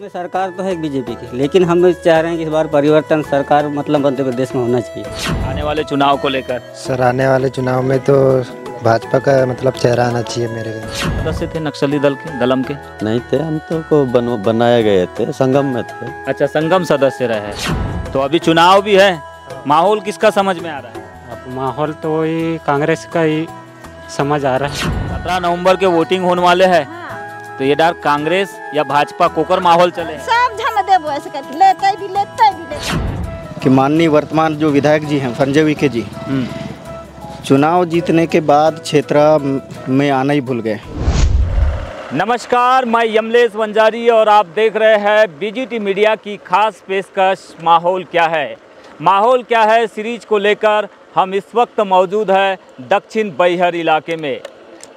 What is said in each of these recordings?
में सरकार तो है बीजेपी की, लेकिन हम चाह रहे हैं कि इस बार परिवर्तन सरकार मतलब मध्य प्रदेश में होना चाहिए। आने वाले चुनाव को लेकर सर आने वाले चुनाव में तो भाजपा का मतलब चेहरा आना चाहिए मेरे घर। सदस्य थे नक्सली दल के, दलम के? नहीं थे, हम तो को बनाए गए थे, संगम में थे। अच्छा, संगम सदस्य रहे। तो अभी चुनाव भी है, माहौल किसका समझ में आ रहा है? अब माहौल तो वही कांग्रेस का ही समझ आ रहा है। 17 नवंबर के वोटिंग होने वाले हैं, तो ये डर कांग्रेस या भाजपा कोकर माहौल चले सब झन देबो ऐसे करके लेते कि माननीय वर्तमान जो विधायक जी हैं संजय विखे जी चुनाव जीतने के बाद क्षेत्र में आना ही भूल गए। नमस्कार, मैं यमलेश वंजारी और आप देख रहे हैं बीजीटी मीडिया की खास पेशकश माहौल क्या है। माहौल क्या है सीरीज को लेकर हम इस वक्त मौजूद है दक्षिण बैहर इलाके में।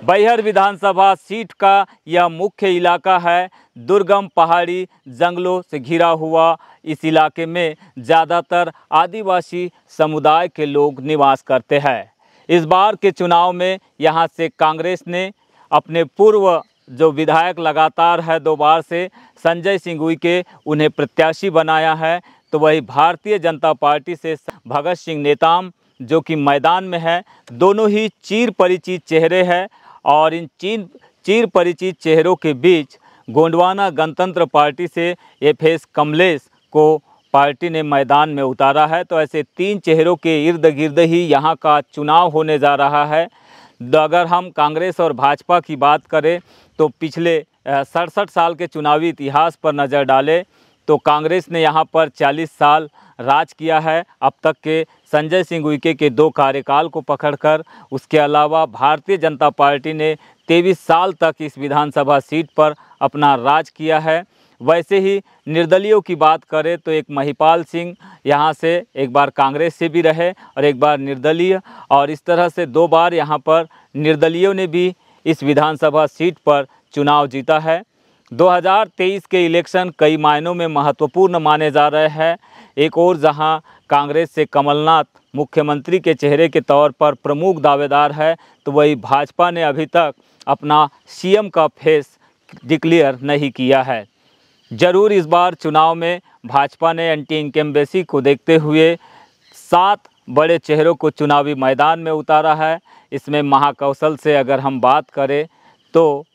बैहर विधानसभा सीट का यह मुख्य इलाका है। दुर्गम पहाड़ी जंगलों से घिरा हुआ इस इलाके में ज़्यादातर आदिवासी समुदाय के लोग निवास करते हैं। इस बार के चुनाव में यहाँ से कांग्रेस ने अपने पूर्व जो विधायक लगातार है 2 बार से संजय सिंह उइके उन्हें प्रत्याशी बनाया है, तो वही भारतीय जनता पार्टी से भगत सिंह नेताम जो कि मैदान में है। दोनों ही चीर परिचित चेहरे हैं और इन चीर परिचित चेहरों के बीच गोंडवाना गणतंत्र पार्टी से एफएस कमलेश को पार्टी ने मैदान में उतारा है। तो ऐसे 3 चेहरों के इर्द गिर्द ही यहाँ का चुनाव होने जा रहा है। अगर हम कांग्रेस और भाजपा की बात करें तो पिछले 67 साल के चुनावी इतिहास पर नज़र डालें तो कांग्रेस ने यहाँ पर 40 साल राज किया है अब तक के संजय सिंह उइके के 2 कार्यकाल को पकड़कर। उसके अलावा भारतीय जनता पार्टी ने 23 साल तक इस विधानसभा सीट पर अपना राज किया है। वैसे ही निर्दलीयों की बात करें तो एक महिपाल सिंह यहाँ से एक बार कांग्रेस से भी रहे और एक बार निर्दलीय, और इस तरह से 2 बार यहाँ पर निर्दलीयों ने भी इस विधानसभा सीट पर चुनाव जीता है। 2023 के इलेक्शन कई मायनों में महत्वपूर्ण माने जा रहे हैं। एक और जहां कांग्रेस से कमलनाथ मुख्यमंत्री के चेहरे के तौर पर प्रमुख दावेदार है, तो वही भाजपा ने अभी तक अपना सीएम का फेस डिक्लेयर नहीं किया है। ज़रूर इस बार चुनाव में भाजपा ने एंटी इनकम्बेंसी को देखते हुए 7 बड़े चेहरों को चुनावी मैदान में उतारा है। इसमें महाकौशल से अगर हम बात करें तो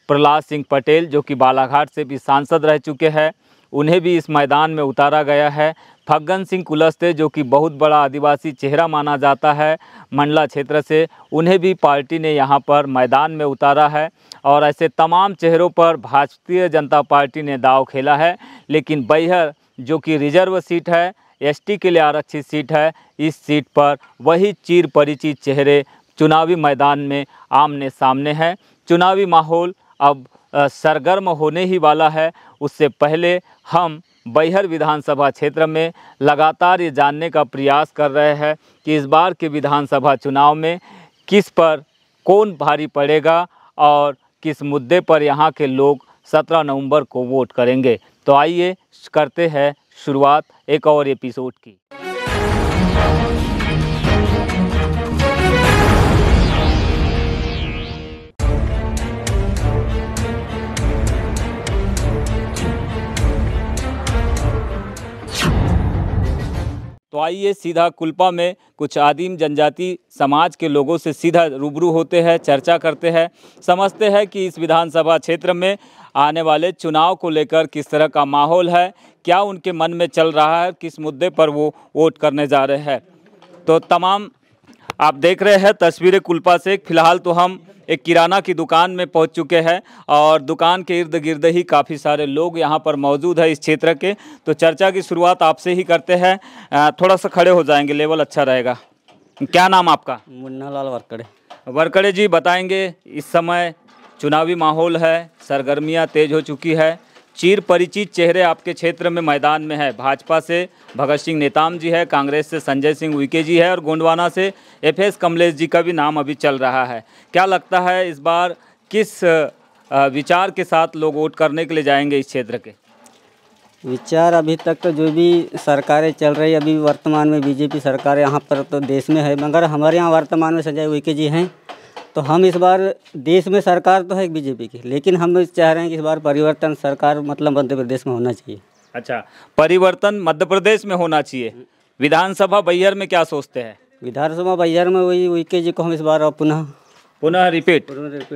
प्रहलाद सिंह पटेल जो कि बालाघाट से भी सांसद रह चुके हैं, उन्हें भी इस मैदान में उतारा गया है। फग्गन सिंह कुलस्ते जो कि बहुत बड़ा आदिवासी चेहरा माना जाता है मंडला क्षेत्र से, उन्हें भी पार्टी ने यहाँ पर मैदान में उतारा है। और ऐसे तमाम चेहरों पर भारतीय जनता पार्टी ने दांव खेला है। लेकिन बैहर जो कि रिजर्व सीट है, एसटी के लिए आरक्षित सीट है, इस सीट पर वही चीर परिचित चेहरे चुनावी मैदान में आमने सामने हैं। चुनावी माहौल अब सरगर्म होने ही वाला है। उससे पहले हम बैहर विधानसभा क्षेत्र में लगातार ये जानने का प्रयास कर रहे हैं कि इस बार के विधानसभा चुनाव में किस पर कौन भारी पड़ेगा और किस मुद्दे पर यहाँ के लोग 17 नवंबर को वोट करेंगे। तो आइए करते हैं शुरुआत एक और एपिसोड की। तो आइए सीधा कुल्पा में कुछ आदिम जनजाति समाज के लोगों से सीधा रूबरू होते हैं, चर्चा करते हैं, समझते हैं कि इस विधानसभा क्षेत्र में आने वाले चुनाव को लेकर किस तरह का माहौल है, क्या उनके मन में चल रहा है, किस मुद्दे पर वो वोट करने जा रहे हैं। तो तमाम आप देख रहे हैं तस्वीरें कुल्पा से। फ़िलहाल तो हम एक किराना की दुकान में पहुंच चुके हैं और दुकान के इर्द गिर्द ही काफ़ी सारे लोग यहां पर मौजूद है इस क्षेत्र के। तो चर्चा की शुरुआत आपसे ही करते हैं। थोड़ा सा खड़े हो जाएंगे, लेवल अच्छा रहेगा। क्या नाम आपका? मुन्ना लाल वरकड़े। वरकड़े जी, बताएंगे इस समय चुनावी माहौल है, सरगर्मियाँ तेज हो चुकी है, चीर परिचित चेहरे आपके क्षेत्र में मैदान में है। भाजपा से भगत सिंह नेताम जी है, कांग्रेस से संजय सिंह उइके जी है और गोंडवाना से एफएस कमलेश जी का भी नाम अभी चल रहा है। क्या लगता है इस बार किस विचार के साथ लोग वोट करने के लिए जाएंगे इस क्षेत्र के? विचार अभी तक तो जो भी सरकारें चल रही, अभी वर्तमान में बीजेपी सरकार यहाँ पर तो देश में है, मगर हमारे यहाँ वर्तमान में संजय उइके जी हैं तो हम इस बार देश में सरकार तो है बीजेपी की, लेकिन हम चाह रहे हैं कि इस बार परिवर्तन सरकार मतलब मध्य प्रदेश में होना चाहिए। अच्छा, परिवर्तन मध्य प्रदेश में होना चाहिए। विधानसभा बैहर में क्या सोचते हैं? विधानसभा बैहर में वही उइके जी को हम इस बार पुनः रिपीट कर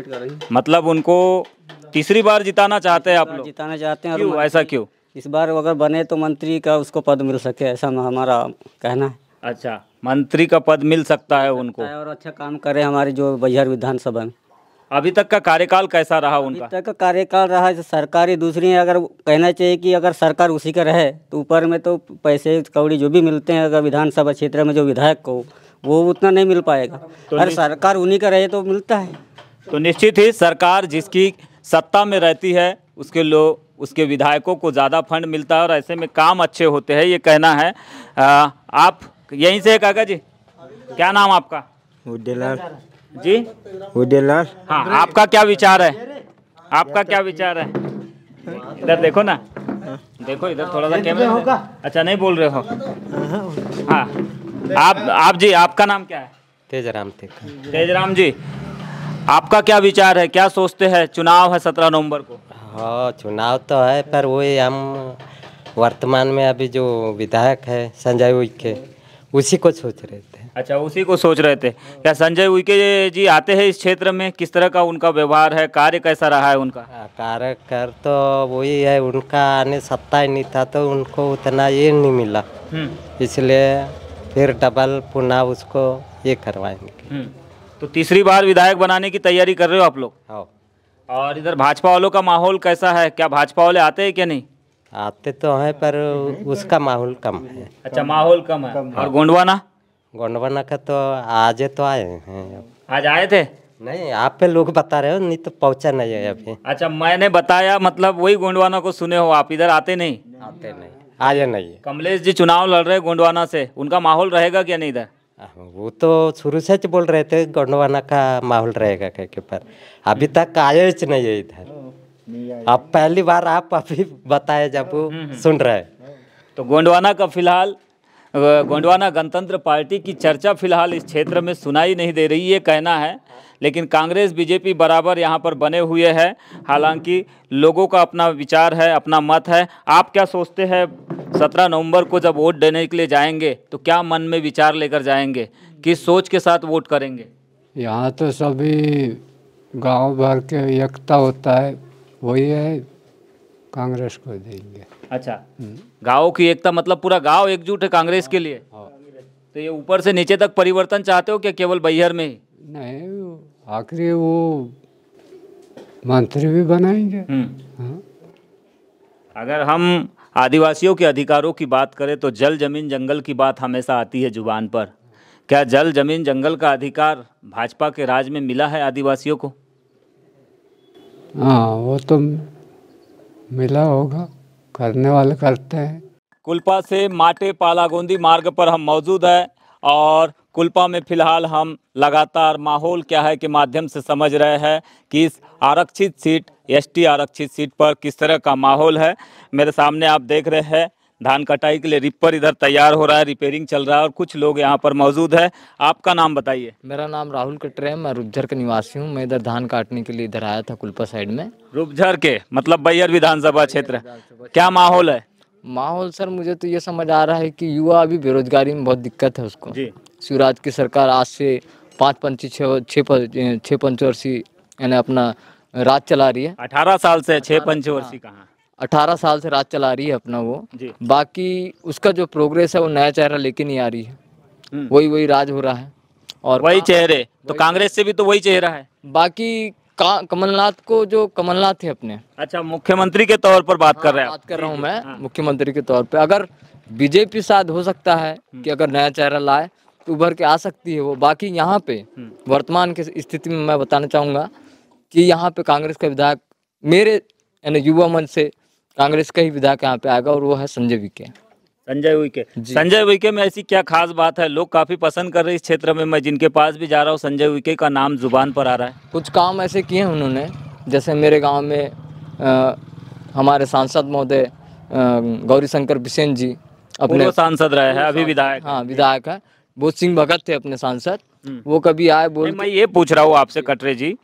रहे हैं। मतलब उनको तीसरी बार जिताना चाहते हैं आप लोग? जिताना चाहते हैं। क्यों, ऐसा क्यों? इस बार अगर बने तो मंत्री का उसको पद मिल सके, ऐसा हमारा कहना है। अच्छा, मंत्री का पद मिल सकता है उनको, और अच्छा काम करे हमारी जो बैहर विधानसभा में। अभी तक का कार्यकाल कैसा रहा उनका? अभी तक का कार्यकाल रहा है सरकारी दूसरी है। अगर कहना चाहिए कि अगर सरकार उसी का रहे तो ऊपर में तो पैसे कौड़ी जो भी मिलते हैं, अगर विधानसभा क्षेत्र में जो विधायक को वो उतना नहीं मिल पाएगा। तो अगर सरकार उन्हीं का रहे तो मिलता है। तो निश्चित ही सरकार जिसकी सत्ता में रहती है उसके विधायकों को ज़्यादा फंड मिलता है और ऐसे में काम अच्छे होते हैं, ये कहना है। आप यहीं से काका जी, क्या नाम आपका? उदयलाल जी, उदयलाल। हाँ, आपका क्या विचार है? आपका क्या विचार है? इधर देखो ना, देखो इधर थोड़ा सा कैमरा। अच्छा, नहीं बोल रहे हो? हाँ, आप जी, आपका नाम क्या है? तेजराम तेजराम जी, आपका क्या विचार है? क्या सोचते हैं? चुनाव है 17 नवंबर को। हाँ, चुनाव तो है, पर वही हम वर्तमान में अभी जो विधायक है संजय उइके, उसी को सोच रहे थे। अच्छा, उसी को सोच रहे थे। क्या संजय उइके जी आते हैं इस क्षेत्र में? किस तरह का उनका व्यवहार है, कार्य कैसा रहा है उनका? कार्य कर तो वही है, उनका आने सत्ता ही नहीं था तो उनको उतना ये नहीं मिला, इसलिए फिर डबल पुनः उसको ये करवाएंगे। तो तीसरी बार विधायक बनाने की तैयारी कर रहे हो आप लोग? हाँ। और इधर भाजपा वालों का माहौल कैसा है? क्या भाजपा वाले आते हैं क्या नहीं? आते तो हैं पर उसका माहौल कम है। अच्छा, माहौल कम है। और गोंडवाना का तो आज तो आए हैं। आज आए थे? नहीं, आप पे लोग बता रहे हो, नहीं तो पहुंचा नहीं है अभी। अच्छा, मैंने बताया, मतलब वही गोंडवाना को सुने हो आप? इधर आते नहीं? आते नहीं, आए नहीं। कमलेश जी चुनाव लड़ रहे गोंडवाना से, उनका माहौल रहेगा क्या नहीं इधर? वो तो शुरू से बोल रहे थे गोंडवाना का माहौल रहेगा कह, पर अभी तक आए नहीं है इधर। अब पहली बार आप अभी बताए जब वो सुन रहे। तो गोंडवाना गणतंत्र पार्टी की चर्चा फिलहाल इस क्षेत्र में सुनाई नहीं दे रही, ये कहना है। लेकिन कांग्रेस बीजेपी बराबर यहाँ पर बने हुए हैं। हालांकि लोगों का अपना विचार है, अपना मत है। आप क्या सोचते हैं? 17 नवंबर को जब वोट देने के लिए जाएंगे तो क्या मन में विचार लेकर जाएंगे? किस सोच के साथ वोट करेंगे? यहाँ तो सभी गांव भर के एकता होता है, वही है, कांग्रेस को देंगे। अच्छा, गाँव की एकता मतलब पूरा गांव एकजुट है कांग्रेस के लिए? तो ये ऊपर से नीचे तक परिवर्तन चाहते हो क्या केवल बैहर में ही? नहीं, आखिरी वो मंत्री भी बनाएंगे। हाँ। अगर हम आदिवासियों के अधिकारों की बात करें तो जल जमीन जंगल की बात हमेशा आती है जुबान पर। क्या जल जमीन जंगल का अधिकार भाजपा के राज में मिला है आदिवासियों को? हाँ, वो तो मिला होगा, करने वाले करते हैं। कुल्पा से माटे पालागोंदी मार्ग पर हम मौजूद हैं और कुल्पा में फिलहाल हम लगातार माहौल क्या है के माध्यम से समझ रहे हैं कि इस आरक्षित सीट एसटी आरक्षित सीट पर किस तरह का माहौल है। मेरे सामने आप देख रहे हैं धान कटाई के लिए रिपर इधर तैयार हो रहा है, रिपेयरिंग चल रहा है और कुछ लोग यहाँ पर मौजूद है। आपका नाम बताइए। मेरा नाम राहुल कटरे है, मैं रुपझर का निवासी हूँ। मैं इधर धान काटने के लिए इधर आया था कुल्पा साइड में। रुपझर के मतलब बैहर विधानसभा क्षेत्र, क्या माहौल है? माहौल सर मुझे तो ये समझ आ रहा है कि युवा अभी बेरोजगारी में बहुत दिक्कत है उसको जी। शिवराज की सरकार आज से 5 पंचवर्षीय यानी अपना राज चला रही है। 18 साल से 6 पंचवर्षीय कहाँ? 18 साल से राज चला रही है अपना वो जी। बाकी उसका जो प्रोग्रेस है वो नया चेहरा लेके नहीं आ रही है, वही राज हो रहा है। और वही चेहरे तो कांग्रेस से भी तो वही चेहरा है। बाकी कमलनाथ को जो कमलनाथ थे अपने, अच्छा मुख्यमंत्री के तौर पर बात कर रहे हैं? बात कर रहा हूँ मैं मुख्यमंत्री के तौर पे। अगर बीजेपी साथ हो सकता है कि अगर नया चेहरा लाए तो उभर के आ सकती है वो। बाकी यहाँ पे वर्तमान की स्थिति में मैं बताना चाहूँगा कि यहाँ पे कांग्रेस का विधायक मेरे यानी युवा मंच से कांग्रेस का ही विधायक यहाँ पे आएगा और वो है संजय विखे। संजय विखे, संजय विखे में ऐसी क्या खास बात है? लोग काफी पसंद कर रहे हैं इस क्षेत्र में। मैं जिनके पास भी जा रहा हूँ संजय विखे का नाम जुबान पर आ रहा है। कुछ काम ऐसे किए हैं उन्होंने, जैसे मेरे गांव में हमारे सांसद महोदय गौरीशंकर बिसेन जी अपने सांसद रहे हैं, अभी विधायक। हाँ विधायक है। बोध सिंह भगत थे अपने सांसद, वो कभी आए बोल मैं ये पूछ रहा हूँ आपसे कटरे जी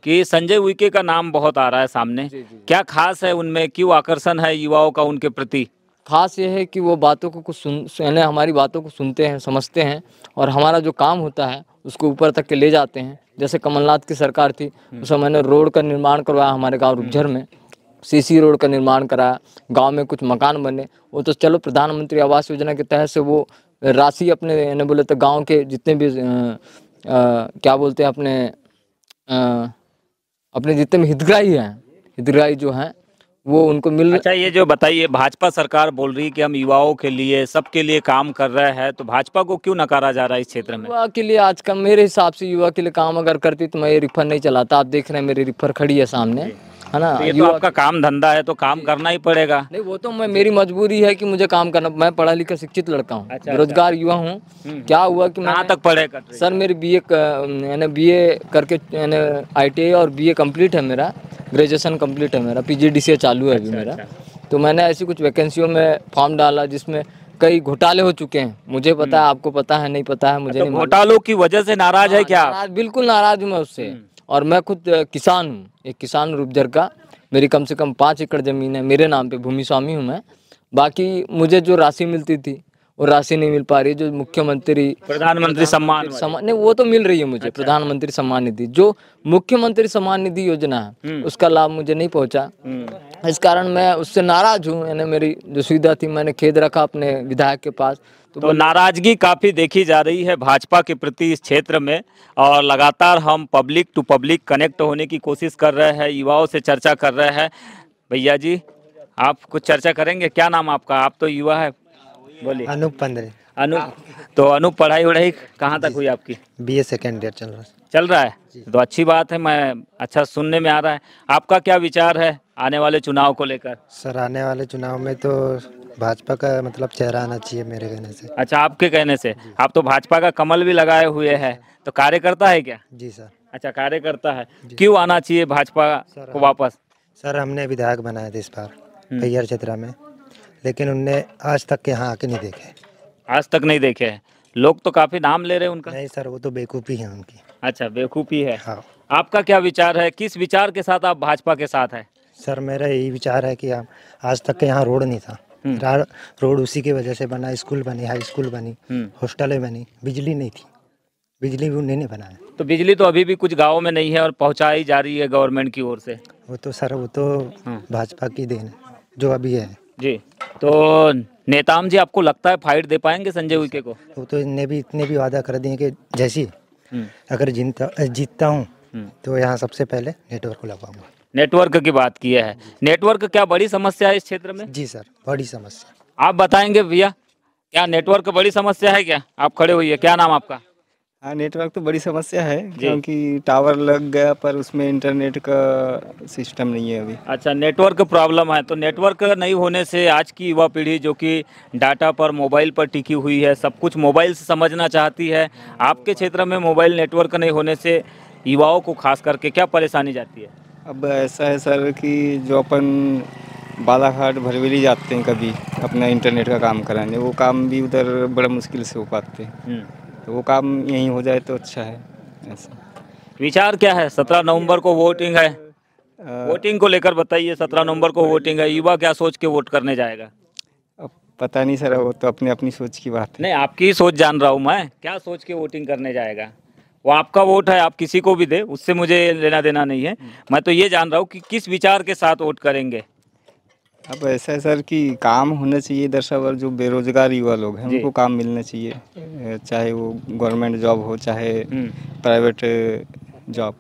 कि संजय उइके का नाम बहुत आ रहा है सामने, क्या खास है उनमें, क्यों आकर्षण है युवाओं का उनके प्रति? खास ये है कि वो बातों को कुछ यानी हमारी बातों को सुनते हैं, समझते हैं और हमारा जो काम होता है उसको ऊपर तक के ले जाते हैं। जैसे कमलनाथ की सरकार थी उस समय मैंने रोड का निर्माण करवाया हमारे गांव रूपझर में, सीसी रोड का निर्माण कराया, गांव में कुछ मकान बने। वो तो चलो प्रधानमंत्री आवास योजना के तहत से वो राशि अपने यानी बोले तो गाँव के जितने भी क्या बोलते हैं अपने जितने भी हितग्राही जो हैं वो उनको मिल। अच्छा, ये जो बताइए, भाजपा सरकार बोल रही है कि हम युवाओं के लिए, सबके लिए काम कर रहे हैं, तो भाजपा को क्यों नकारा जा रहा है इस क्षेत्र में? युवा के लिए आज का मेरे हिसाब से युवा के लिए काम अगर करती तो मैं ये रिफर नहीं चलाता। आप देख रहे हैं मेरी रिफर खड़ी है सामने, है ना। तो ये तो आपका काम धंधा है, तो काम करना ही पड़ेगा। नहीं, वो तो मेरी मजबूरी है कि मुझे काम करना। मैं पढ़ा लिखा शिक्षित लड़का हूँ, बेरोजगार युवा हूँ। क्या हुआ कि कहाँ तक पढ़े? सर मेरी बीए करके ITI और BA कंप्लीट है मेरा, ग्रेजुएशन कंप्लीट है मेरा, PGDCA चालू है अभी मेरा। तो मैंने ऐसी कुछ वैकेंसियों में फॉर्म डाला जिसमें कई घोटाले हो चुके हैं। मुझे पता है, आपको पता है, नहीं पता है मुझे नहीं। घोटालों की वजह से नाराज है क्या? बिल्कुल नाराज हूँ मैं उससे। और मैं खुद किसान हूँ, एक किसान रूपझर का। मेरी कम से कम 5 एकड़ ज़मीन है, मेरे नाम पे भूमि स्वामी हूँ मैं। बाकी मुझे जो राशि मिलती थी वो राशि नहीं मिल पा रही। जो मुख्यमंत्री प्रधानमंत्री सम्मान नहीं, वो तो मिल रही है मुझे। प्रधानमंत्री सम्मान निधि, जो मुख्यमंत्री सम्मान निधि योजना है उसका लाभ मुझे नहीं पहुंचा। इस कारण मैं उससे नाराज हूँ। यानी मेरी जो सुविधा थी मैंने खेद रखा अपने विधायक के पास। तो नाराजगी काफी देखी जा रही है भाजपा के प्रति इस क्षेत्र में, और लगातार हम पब्लिक टू पब्लिक कनेक्ट होने की कोशिश कर रहे हैं, युवाओं से चर्चा कर रहे हैं। भैया जी, आप कुछ चर्चा करेंगे? क्या नाम आपका? आप तो युवा है, बोलिए। अनूप पंद्रे। अनूप, तो अनूप पढ़ाई वढ़ाई कहाँ तक हुई आपकी? BA सेकेंड ईयर चल रहा है, तो अच्छी बात है। मैं अच्छा सुनने में आ रहा है। आपका क्या विचार है आने वाले चुनाव को लेकर? सर आने वाले चुनाव में तो भाजपा का मतलब चेहरा आना चाहिए मेरे कहने से। अच्छा, आपके कहने से। आप तो भाजपा का कमल भी लगाए हुए हैं, तो कार्यकर्ता है क्या? जी सर। अच्छा, कार्यकर्ता है। क्यों आना चाहिए भाजपा को वापस? सर हमने विधायक बनाए थे इस बार बैहर क्षेत्र में, लेकिन उनने आज तक के यहाँ आके नहीं देखे। आज तक नहीं देखे हैं? लोग तो काफी नाम ले रहे हैं उनका। नहीं सर, वो तो बेवकूफ़ी है उनकी। अच्छा, बेवकूफ़ी है। हाँ। आपका क्या विचार है? किस विचार के साथ आप भाजपा के साथ है? सर मेरा यही विचार है कि आज तक के यहाँ रोड नहीं था। रोड उसी की वजह से बना, स्कूल बनी, हाई स्कूल बनी, हॉस्टलें बनी, बिजली नहीं थी, बिजली भी उन्होंने बनाया। तो बिजली तो अभी भी कुछ गाँव में नहीं है और पहुँचाई जा रही है गवर्नमेंट की ओर से। वो तो सर वो तो भाजपा की देन है जो अभी है जी। तो नेताम जी, आपको लगता है फाइट दे पाएंगे संजय उइके को? वो तो इतने भी वादा कर दिए कि जैसी अगर जीतता हूँ तो यहाँ सबसे पहले नेटवर्क को लगाऊंगा। नेटवर्क की बात की है। नेटवर्क क्या बड़ी समस्या है इस क्षेत्र में? जी सर, बड़ी समस्या। आप बताएंगे भैया, क्या नेटवर्क बड़ी समस्या है क्या? आप खड़े हुई है, क्या नाम आपका? हाँ, नेटवर्क तो बड़ी समस्या है क्योंकि टावर लग गया पर उसमें इंटरनेट का सिस्टम नहीं है अभी। अच्छा, नेटवर्क प्रॉब्लम है। तो नेटवर्क नहीं होने से आज की युवा पीढ़ी जो कि डाटा पर, मोबाइल पर टिकी हुई है, सब कुछ मोबाइल से समझना चाहती है। आपके क्षेत्र में मोबाइल नेटवर्क नहीं होने से युवाओं को खास करके क्या परेशानी जाती है? अब ऐसा है सर कि जो अपन बालाघाट भरवेली जाते हैं कभी अपना इंटरनेट का काम कराने, वो काम भी उधर बड़ा मुश्किल से हो पाते हैं। तो वो काम यहीं हो जाए तो अच्छा है। ऐसा विचार क्या है? 17 नवंबर को वोटिंग है, वोटिंग को लेकर बताइए। 17 नवंबर को वोटिंग है, युवा क्या सोच के वोट करने जाएगा? अब पता नहीं सर, वो तो अपनी अपनी सोच की बात है। नहीं, आपकी सोच जान रहा हूँ मैं। क्या सोच के वोटिंग करने जाएगा? वो आपका वोट है, आप किसी को भी दे, उससे मुझे लेना देना नहीं है। मैं तो ये जान रहा हूँ कि किस विचार के साथ वोट करेंगे। अब ऐसा है सर कि काम होना चाहिए दरअसल, जो बेरोजगार युवा लोग हैं उनको काम मिलना चाहिए, चाहे वो गवर्नमेंट जॉब हो चाहे प्राइवेट जॉब।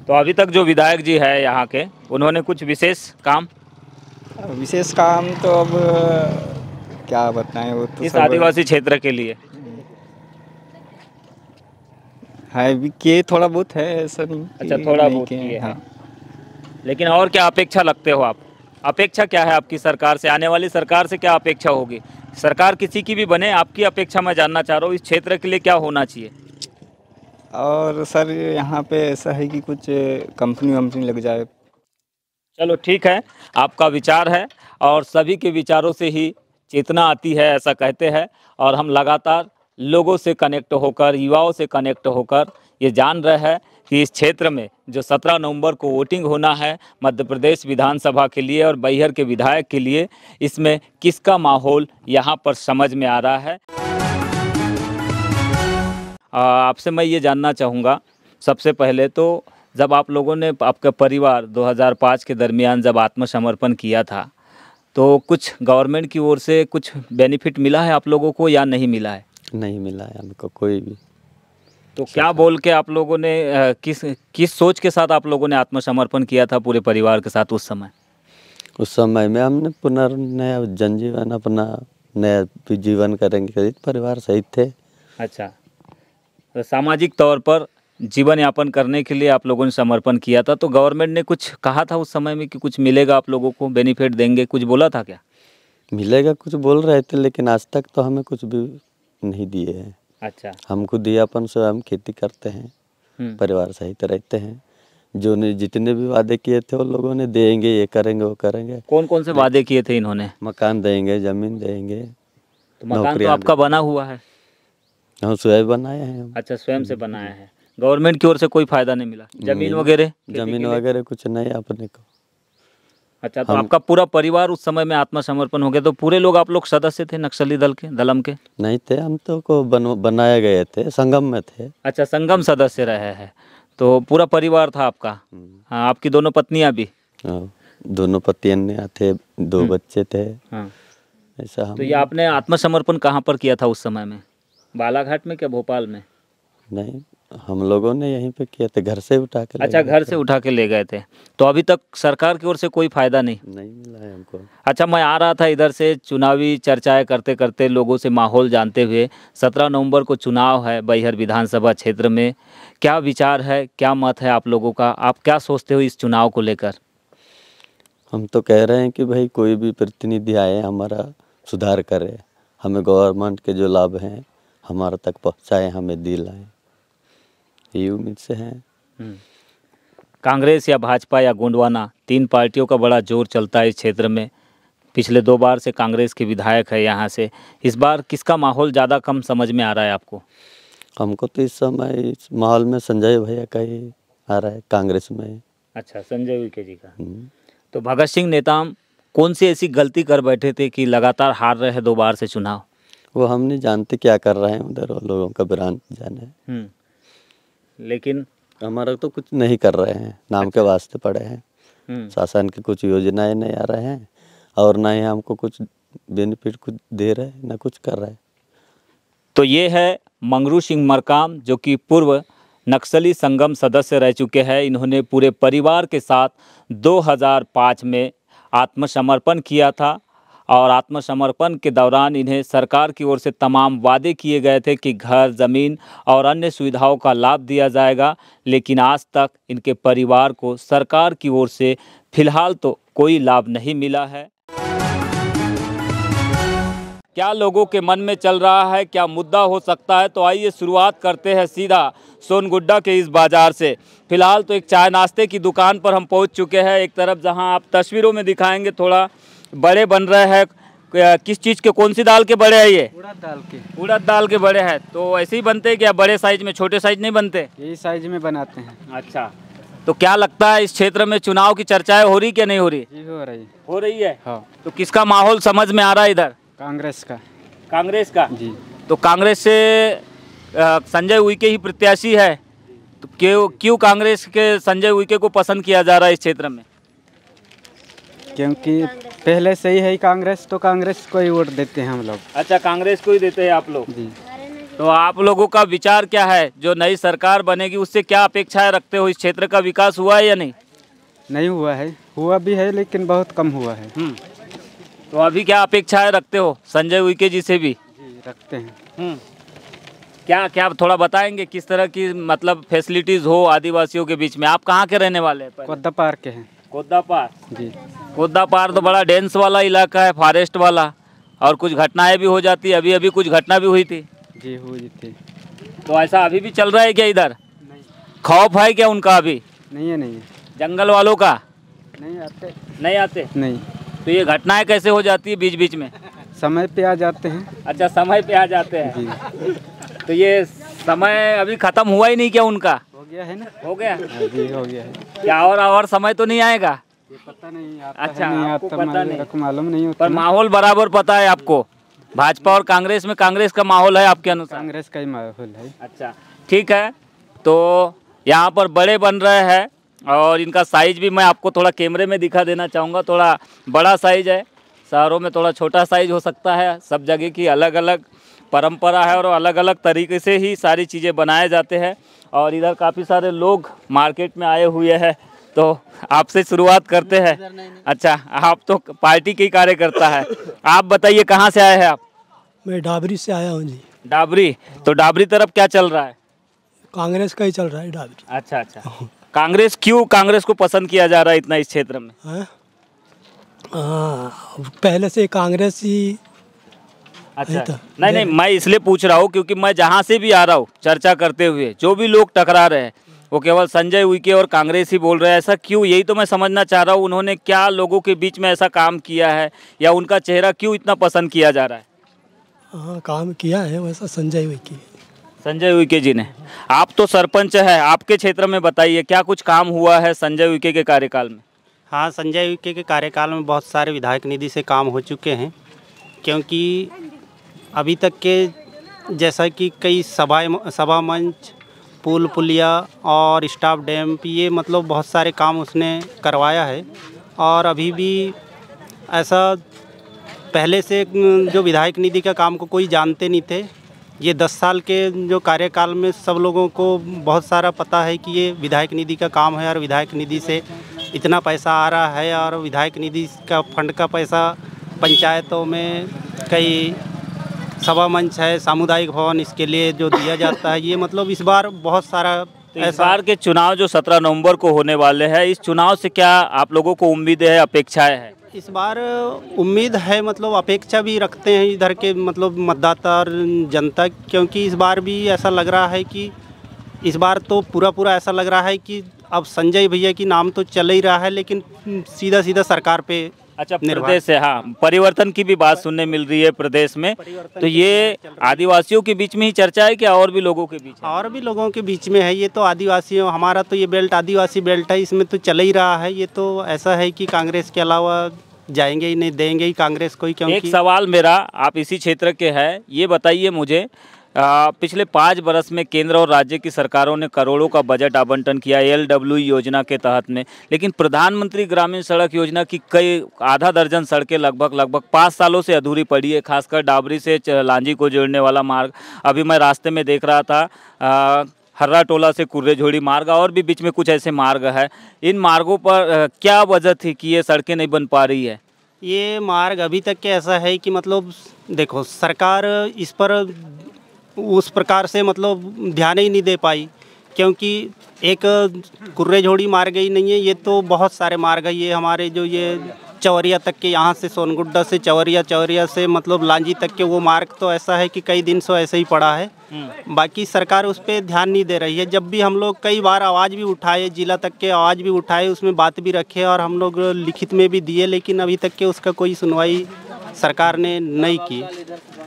तो अभी तक जो विधायक जी है यहाँ के, उन्होंने कुछ विशेष काम तो अब क्या बताएं, वो तो इस आदिवासी क्षेत्र के लिए है भी कि थोड़ा बहुत है, ऐसा नहीं। अच्छा, थोड़ा बहुत किए हैं। लेकिन और क्या अपेक्षा लगते हो आप? अपेक्षा क्या है आपकी सरकार से? आने वाली सरकार से क्या अपेक्षा होगी? सरकार किसी की भी बने, आपकी अपेक्षा मैं जानना चाह रहा हूँ, इस क्षेत्र के लिए क्या होना चाहिए? और सर यहाँ पे ऐसा है कि कुछ कंपनी लग जाए। चलो ठीक है, आपका विचार है और सभी के विचारों से ही चेतना आती है, ऐसा कहते हैं। और हम लगातार लोगों से कनेक्ट होकर, युवाओं से कनेक्ट होकर ये जान रहे हैं कि इस क्षेत्र में जो 17 नवंबर को वोटिंग होना है मध्य प्रदेश विधानसभा के लिए और बैहर के विधायक के लिए, इसमें किसका माहौल यहाँ पर समझ में आ रहा है। आपसे मैं ये जानना चाहूँगा, सबसे पहले तो जब आप लोगों ने, आपका परिवार 2005 के दरमियान जब आत्मसमर्पण किया था तो कुछ गवर्नमेंट की ओर से कुछ बेनिफिट मिला है आप लोगों को या नहीं मिला है? नहीं मिला है हमको कोई भी। तो क्या बोल के आप लोगों ने किस सोच के साथ आप लोगों ने आत्मसमर्पण किया था पूरे परिवार के साथ उस समय? उस समय में हमने पुनर्नया जनजीवन, अपना नया जीवन करेंगे, परिवार सहित थे। अच्छा, तो सामाजिक तौर पर जीवन यापन करने के लिए आप लोगों ने समर्पण किया था। तो गवर्नमेंट ने कुछ कहा था उस समय में कि कुछ मिलेगा आप लोगों को, बेनिफिट देंगे, कुछ बोला था क्या? मिलेगा कुछ बोल रहे थे, लेकिन आज तक तो हमें कुछ भी नहीं दिए हैं। अच्छा, हमको दिया, अपन स्वयं खेती करते हैं, परिवार सहित रहते हैं। जो ने जितने भी वादे किए थे वो लोगों ने, देंगे, ये करेंगे, वो करेंगे। कौन कौन से वादे किए थे इन्होंने? मकान देंगे, जमीन देंगे। तो मकान तो आपका बना हुआ है? हम स्वयं बनाए हैं। अच्छा, स्वयं से बनाया है। गवर्नमेंट की ओर से कोई फायदा नहीं मिला? जमीन वगैरह? जमीन वगैरह कुछ नहीं अपने को। अच्छा, तो आपका पूरा परिवार उस समय में आत्मसमर्पण हो गया, तो पूरे लोग आप लोग सदस्य थे नक्सली दल के, दलम के? नहीं थे, हम तो को बनाए गए थे, संगम में थे। अच्छा, संगम सदस्य रहे हैं, तो पूरा परिवार था आपका। हाँ, आपकी दोनों पत्नियां भी? दोनों पत्नियां थे, 2 बच्चे थे। हाँ, ऐसा हम। तो ये आपने आत्मसमर्पण कहाँ पर किया था उस समय में? बालाघाट में क्या भोपाल में? नहीं, हम लोगों ने यहीं पे किया था, घर से उठा के। अच्छा, घर से उठा के ले गए थे। तो अभी तक सरकार की ओर से कोई फायदा नहीं मिला है हमको। अच्छा, मैं आ रहा था इधर से, चुनावी चर्चाएं करते करते, लोगों से माहौल जानते हुए, 17 नवंबर को चुनाव है बैहर विधानसभा क्षेत्र में। क्या विचार है, क्या मत है आप लोगों का? आप क्या सोचते हो इस चुनाव को लेकर? हम तो कह रहे हैं कि भाई कोई भी प्रतिनिधि आए, हमारा सुधार करे, हमें गवर्नमेंट के जो लाभ हैं हमारे तक पहुँचाए, हमें दिलाएं, ये उम्मीद से हैं। कांग्रेस या भाजपा या गोंडवाना, 3 पार्टियों का बड़ा जोर चलता है इस क्षेत्र में। पिछले 2 बार से कांग्रेस के विधायक है यहाँ से। इस बार किसका माहौल ज़्यादा कम समझ में आ रहा है आपको? हमको तो इस समय इस माहौल में संजय भैया का ही आ रहा है, कांग्रेस में। अच्छा, संजय उइके जी का। तो भगत सिंह नेताम कौन सी ऐसी गलती कर बैठे थे कि लगातार हार रहे हैं 2 बार से चुनाव? वो हम नहीं जानते क्या कर रहे हैं उधर, वो लोगों का ब्रांच जाने। लेकिन हमारा तो कुछ नहीं कर रहे हैं, नाम के वास्ते पड़े हैं। शासन की कुछ योजनाएं नहीं आ रहे हैं और ना ही हमको कुछ बेनिफिट कुछ दे रहे हैं, ना कुछ कर रहे हैं। तो ये है मंगरू सिंह मरकाम, जो कि पूर्व नक्सली संगम सदस्य रह चुके हैं। इन्होंने पूरे परिवार के साथ 2005 में आत्मसमर्पण किया था और आत्मसमर्पण के दौरान इन्हें सरकार की ओर से तमाम वादे किए गए थे कि घर, ज़मीन और अन्य सुविधाओं का लाभ दिया जाएगा, लेकिन आज तक इनके परिवार को सरकार की ओर से फिलहाल तो कोई लाभ नहीं मिला है। क्या लोगों के मन में चल रहा है, क्या मुद्दा हो सकता है? तो आइए शुरुआत करते हैं सीधा सोनगुड्डा के इस बाज़ार से। फिलहाल तो एक चाय नाश्ते की दुकान पर हम पहुंच चुके हैं। एक तरफ जहां आप तस्वीरों में दिखाएंगे थोड़ा बड़े बन रहे हैं, किस चीज़ के, कौन सी दाल के बड़े हैं ये? उड़द दाल के। उड़द दाल के बड़े हैं। तो ऐसे ही बनते हैं क्या, बड़े साइज में, छोटे साइज नहीं बनते? यही साइज में बनाते हैं। अच्छा, तो क्या लगता है इस क्षेत्र में चुनाव की चर्चाएं हो रही क्या नहीं हो रही? जी हो रही। हो रही है। हाँ। तो किसका माहौल समझ में आ रहा है इधर? कांग्रेस का। कांग्रेस का? जी। तो कांग्रेस से संजय उइके ही प्रत्याशी है, तो क्यों कांग्रेस के संजय उइके को पसंद किया जा रहा है इस क्षेत्र में? क्योंकि पहले से ही है कांग्रेस, तो कांग्रेस को ही वोट देते हैं हम लोग। अच्छा, कांग्रेस को ही देते हैं आप लोग? जी। तो आप लोगों का विचार क्या है, जो नई सरकार बनेगी उससे क्या अपेक्षाएं रखते हो? इस क्षेत्र का विकास हुआ है या नहीं? नहीं हुआ है, हुआ भी है लेकिन बहुत कम हुआ है। तो अभी क्या अपेक्षाएं रखते हो संजय उइके जी से भी? जी, रखते हैं। क्या क्या थोड़ा बताएंगे, किस तरह की मतलब फैसिलिटीज हो आदिवासियों के बीच में? आप कहाँ के रहने वाले हैं? कोद्दा पार के हैं। कोद्दा पार? जी। कोद्दा पार तो बड़ा डेंस वाला इलाका है, फॉरेस्ट वाला, और कुछ घटनाएं भी हो जाती है। अभी अभी कुछ घटना भी हुई थी। जी, हुई थी। तो ऐसा अभी भी चल रहा है क्या इधर? नहीं। खौफ है क्या उनका अभी? नहीं है, नहीं है। जंगल वालों का? नहीं आते। नहीं आते? नहीं। तो ये घटनाएं कैसे हो जाती है बीच बीच में? समय पे आ जाते हैं। अच्छा, समय पे आ जाते हैं। जी। तो ये समय अभी खत्म हुआ ही नहीं क्या उनका? हो गया है ना, हो गया जी हो गया है। क्या और समय तो नहीं आएगा? ये पता नहीं आता अच्छा, है, नहीं आपको आता, पता नहीं। मालूम नहीं होता पर ना। माहौल बराबर पता है आपको? भाजपा और कांग्रेस में कांग्रेस का माहौल है आपके अनुसार? कांग्रेस का ही माहौल है। अच्छा ठीक है, तो यहाँ पर बड़े बन रहे हैं और इनका साइज भी मैं आपको थोड़ा कैमरे में दिखा देना चाहूँगा। थोड़ा बड़ा साइज है, शहरों में थोड़ा छोटा साइज हो सकता है। सब जगह की अलग अलग परंपरा है और अलग अलग तरीके से ही सारी चीज़ें बनाए जाते हैं। और इधर काफ़ी सारे लोग मार्केट में आए हुए हैं, तो आपसे शुरुआत करते हैं। अच्छा, आप तो पार्टी के ही कार्यकर्ता है, आप बताइए कहाँ से आए हैं आप? मैं डाबरी से आया हूँ जी। डाबरी, तो डाबरी तरफ क्या चल रहा है? कांग्रेस का ही चल रहा है डाबरी। अच्छा अच्छा, कांग्रेस क्यों, कांग्रेस को पसंद किया जा रहा है इतना इस क्षेत्र में? पहले से कांग्रेस ही। अच्छा नहीं नहीं, मैं इसलिए पूछ रहा हूँ क्योंकि मैं जहाँ से भी आ रहा हूँ चर्चा करते हुए जो भी लोग टकरा रहे हैं वो केवल संजय उइके और कांग्रेस ही बोल रहे हैं। ऐसा क्यों, यही तो मैं समझना चाह रहा हूँ। उन्होंने क्या लोगों के बीच में ऐसा काम किया है या उनका चेहरा क्यों इतना पसंद किया जा रहा है? हाँ, काम किया है वैसा संजय उइके। संजय उइके जी ने। आप तो सरपंच है, आपके क्षेत्र में बताइए क्या कुछ काम हुआ है संजय उइके के कार्यकाल में? हाँ, संजय उइके के कार्यकाल में बहुत सारे विधायक निधि से काम हो चुके हैं, क्योंकि अभी तक के जैसा कि कई सभा मंच, पुल पुलिया और स्टाफ डैम, ये मतलब बहुत सारे काम उसने करवाया है। और अभी भी ऐसा पहले से जो विधायक निधि का काम को कोई जानते नहीं थे। ये 10 साल के जो कार्यकाल में सब लोगों को बहुत सारा पता है कि ये विधायक निधि का काम है और विधायक निधि से इतना पैसा आ रहा है। और विधायक निधि का फंड का पैसा पंचायतों में कई सभा मंच है, सामुदायिक भवन, इसके लिए जो दिया जाता है, ये मतलब इस बार बहुत सारा। तो इस बार के चुनाव जो 17 नवंबर को होने वाले हैं, इस चुनाव से क्या आप लोगों को उम्मीद है, अपेक्षाएं है? इस बार उम्मीद है, मतलब अपेक्षा भी रखते हैं इधर के मतलब मतदाता और जनता, क्योंकि इस बार भी ऐसा लग रहा है कि इस बार तो पूरा ऐसा लग रहा है कि अब संजय भैया की नाम तो चल ही रहा है, लेकिन सीधा सीधा सरकार पे। अच्छा, प्रदेश से, हाँ, परिवर्तन की भी बात सुनने मिल रही है प्रदेश में। तो ये आदिवासियों के बीच में ही चर्चा है क्या और भी लोगों के बीच? और भी लोगों के बीच में है। ये तो आदिवासियों, हमारा तो ये बेल्ट आदिवासी बेल्ट है, इसमें तो चल ही रहा है। ये तो ऐसा है कि कांग्रेस के अलावा जाएंगे ही नहीं, देंगे ही कांग्रेस को ही। क्योंकि एक सवाल मेरा, आप इसी क्षेत्र के हैं, ये बताइए मुझे, पिछले 5 वर्ष में केंद्र और राज्य की सरकारों ने करोड़ों का बजट आवंटन किया LWE योजना के तहत में, लेकिन प्रधानमंत्री ग्रामीण सड़क योजना की कई आधा दर्जन सड़कें लगभग 5 सालों से अधूरी पड़ी है। खासकर डाबरी से लांजी को जोड़ने वाला मार्ग, अभी मैं रास्ते में देख रहा था, हर्रा टोला से कुर्रे झोड़ी मार्ग, और भी बीच में कुछ ऐसे मार्ग है। इन मार्गों पर क्या वजह थी कि ये सड़कें नहीं बन पा रही है? ये मार्ग अभी तक के ऐसा है कि मतलब देखो, सरकार इस पर उस प्रकार से मतलब ध्यान ही नहीं दे पाई, क्योंकि एक कुर्रे झोड़ी मार्ग ही नहीं है, ये तो बहुत सारे मार्ग है। ये हमारे जो ये चवरिया तक के, यहाँ से सोनगुड्डा से चवरिया से मतलब लांजी तक के वो मार्ग तो ऐसा है कि कई दिन से ऐसे ही पड़ा है। बाकी सरकार उस पर ध्यान नहीं दे रही है। जब भी हम लोग कई बार आवाज़ भी उठाए, जिला तक के आवाज़ भी उठाए, उसमें बात भी रखे और हम लोग लिखित में भी दिए, लेकिन अभी तक के उसका कोई सुनवाई सरकार ने नहीं की।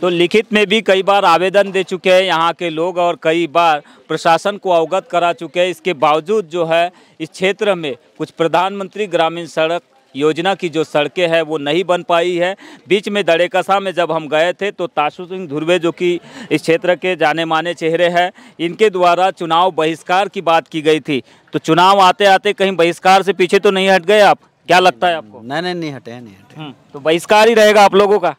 तो लिखित में भी कई बार आवेदन दे चुके हैं यहाँ के लोग और कई बार प्रशासन को अवगत करा चुके हैं। इसके बावजूद जो है इस क्षेत्र में कुछ प्रधानमंत्री ग्रामीण सड़क योजना की जो सड़कें हैं वो नहीं बन पाई है। बीच में दड़ेकसा में जब हम गए थे तो ताशु सिंह धुर्वे, जो कि इस क्षेत्र के जाने माने चेहरे हैं, इनके द्वारा चुनाव बहिष्कार की बात की गई थी। तो चुनाव आते आते कहीं बहिष्कार से पीछे तो नहीं हट गए आप? क्या लगता है आपको? नहीं हटे। तो बहिष्कार ही रहेगा आप लोगों का?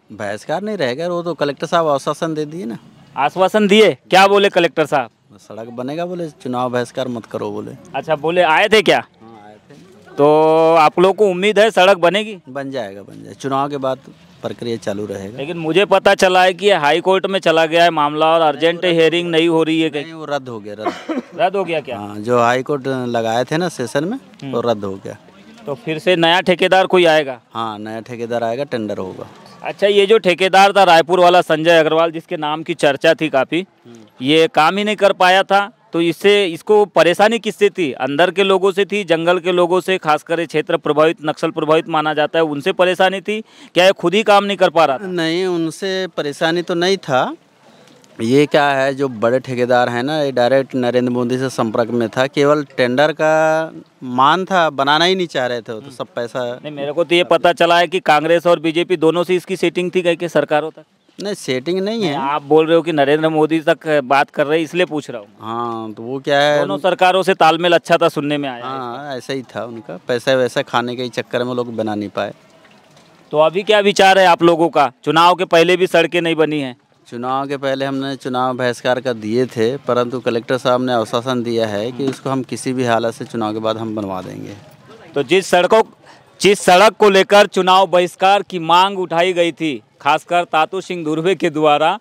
बहिष्कार नहीं रहेगा, वो तो कलेक्टर साहब आश्वासन दे दिए ना। आश्वासन दिए? क्या बोले कलेक्टर साहब? सड़क बनेगा बोले, चुनाव बहिष्कार मत करो बोले। अच्छा, बोले आए थे क्या? हाँ, आए थे। तो आप लोग को उम्मीद है सड़क बनेगी? बन जाएगा। चुनाव के बाद प्रक्रिया चालू रहेगा। लेकिन मुझे पता चला है कि हाई कोर्ट में चला गया है मामला और अर्जेंट हियरिंग नहीं हो रही है। नहीं, वो रद्द हो गया। रद्द हो गया क्या? हाँ, जो हाई कोर्ट लगाए थे ना सेशन में, वो रद्द हो गया। तो फिर से नया ठेकेदार कोई आएगा? हाँ, नया ठेकेदार आएगा, टेंडर होगा। अच्छा, ये जो ठेकेदार था रायपुर वाला संजय अग्रवाल, जिसके नाम की चर्चा थी काफ़ी, ये काम ही नहीं कर पाया था, तो इसको परेशानी किससे थी? अंदर के लोगों से थी, जंगल के लोगों से, खासकर क्षेत्र प्रभावित, नक्सल प्रभावित माना जाता है, उनसे परेशानी थी क्या? ये खुद ही काम नहीं कर पा रहा था? नहीं, उनसे परेशानी तो नहीं था, ये क्या है, जो बड़े ठेकेदार हैं ना, ये डायरेक्ट नरेंद्र मोदी से संपर्क में था, केवल टेंडर का मान था, बनाना ही नहीं चाह रहे थे, तो सब पैसा। नहीं, मेरे को तो ये पता चला है कि कांग्रेस और बीजेपी दोनों से इसकी सेटिंग थी कहीं के सरकारों तक। नहीं, सेटिंग नहीं है। आप बोल रहे हो कि नरेंद्र मोदी तक बात कर रहे हैं, इसलिए पूछ रहा हूँ। हाँ, तो वो क्या है, दोनों सरकारों से तालमेल अच्छा था, सुनने में आया। हाँ, ऐसा ही था उनका, पैसा वैसा खाने के ही चक्कर में लोग बना नहीं पाए। तो अभी क्या विचार है आप लोगों का? चुनाव के पहले भी सड़कें नहीं बनी हैं। चुनाव के पहले हमने चुनाव बहिष्कार कर दिए थे, परंतु कलेक्टर साहब ने आश्वासन दिया है कि उसको हम किसी भी हालत से चुनाव के बाद हम बनवा देंगे। तो जिस सड़क को लेकर चुनाव बहिष्कार की मांग उठाई गई थी, खासकर तातू सिंह धुर्वे के द्वारा,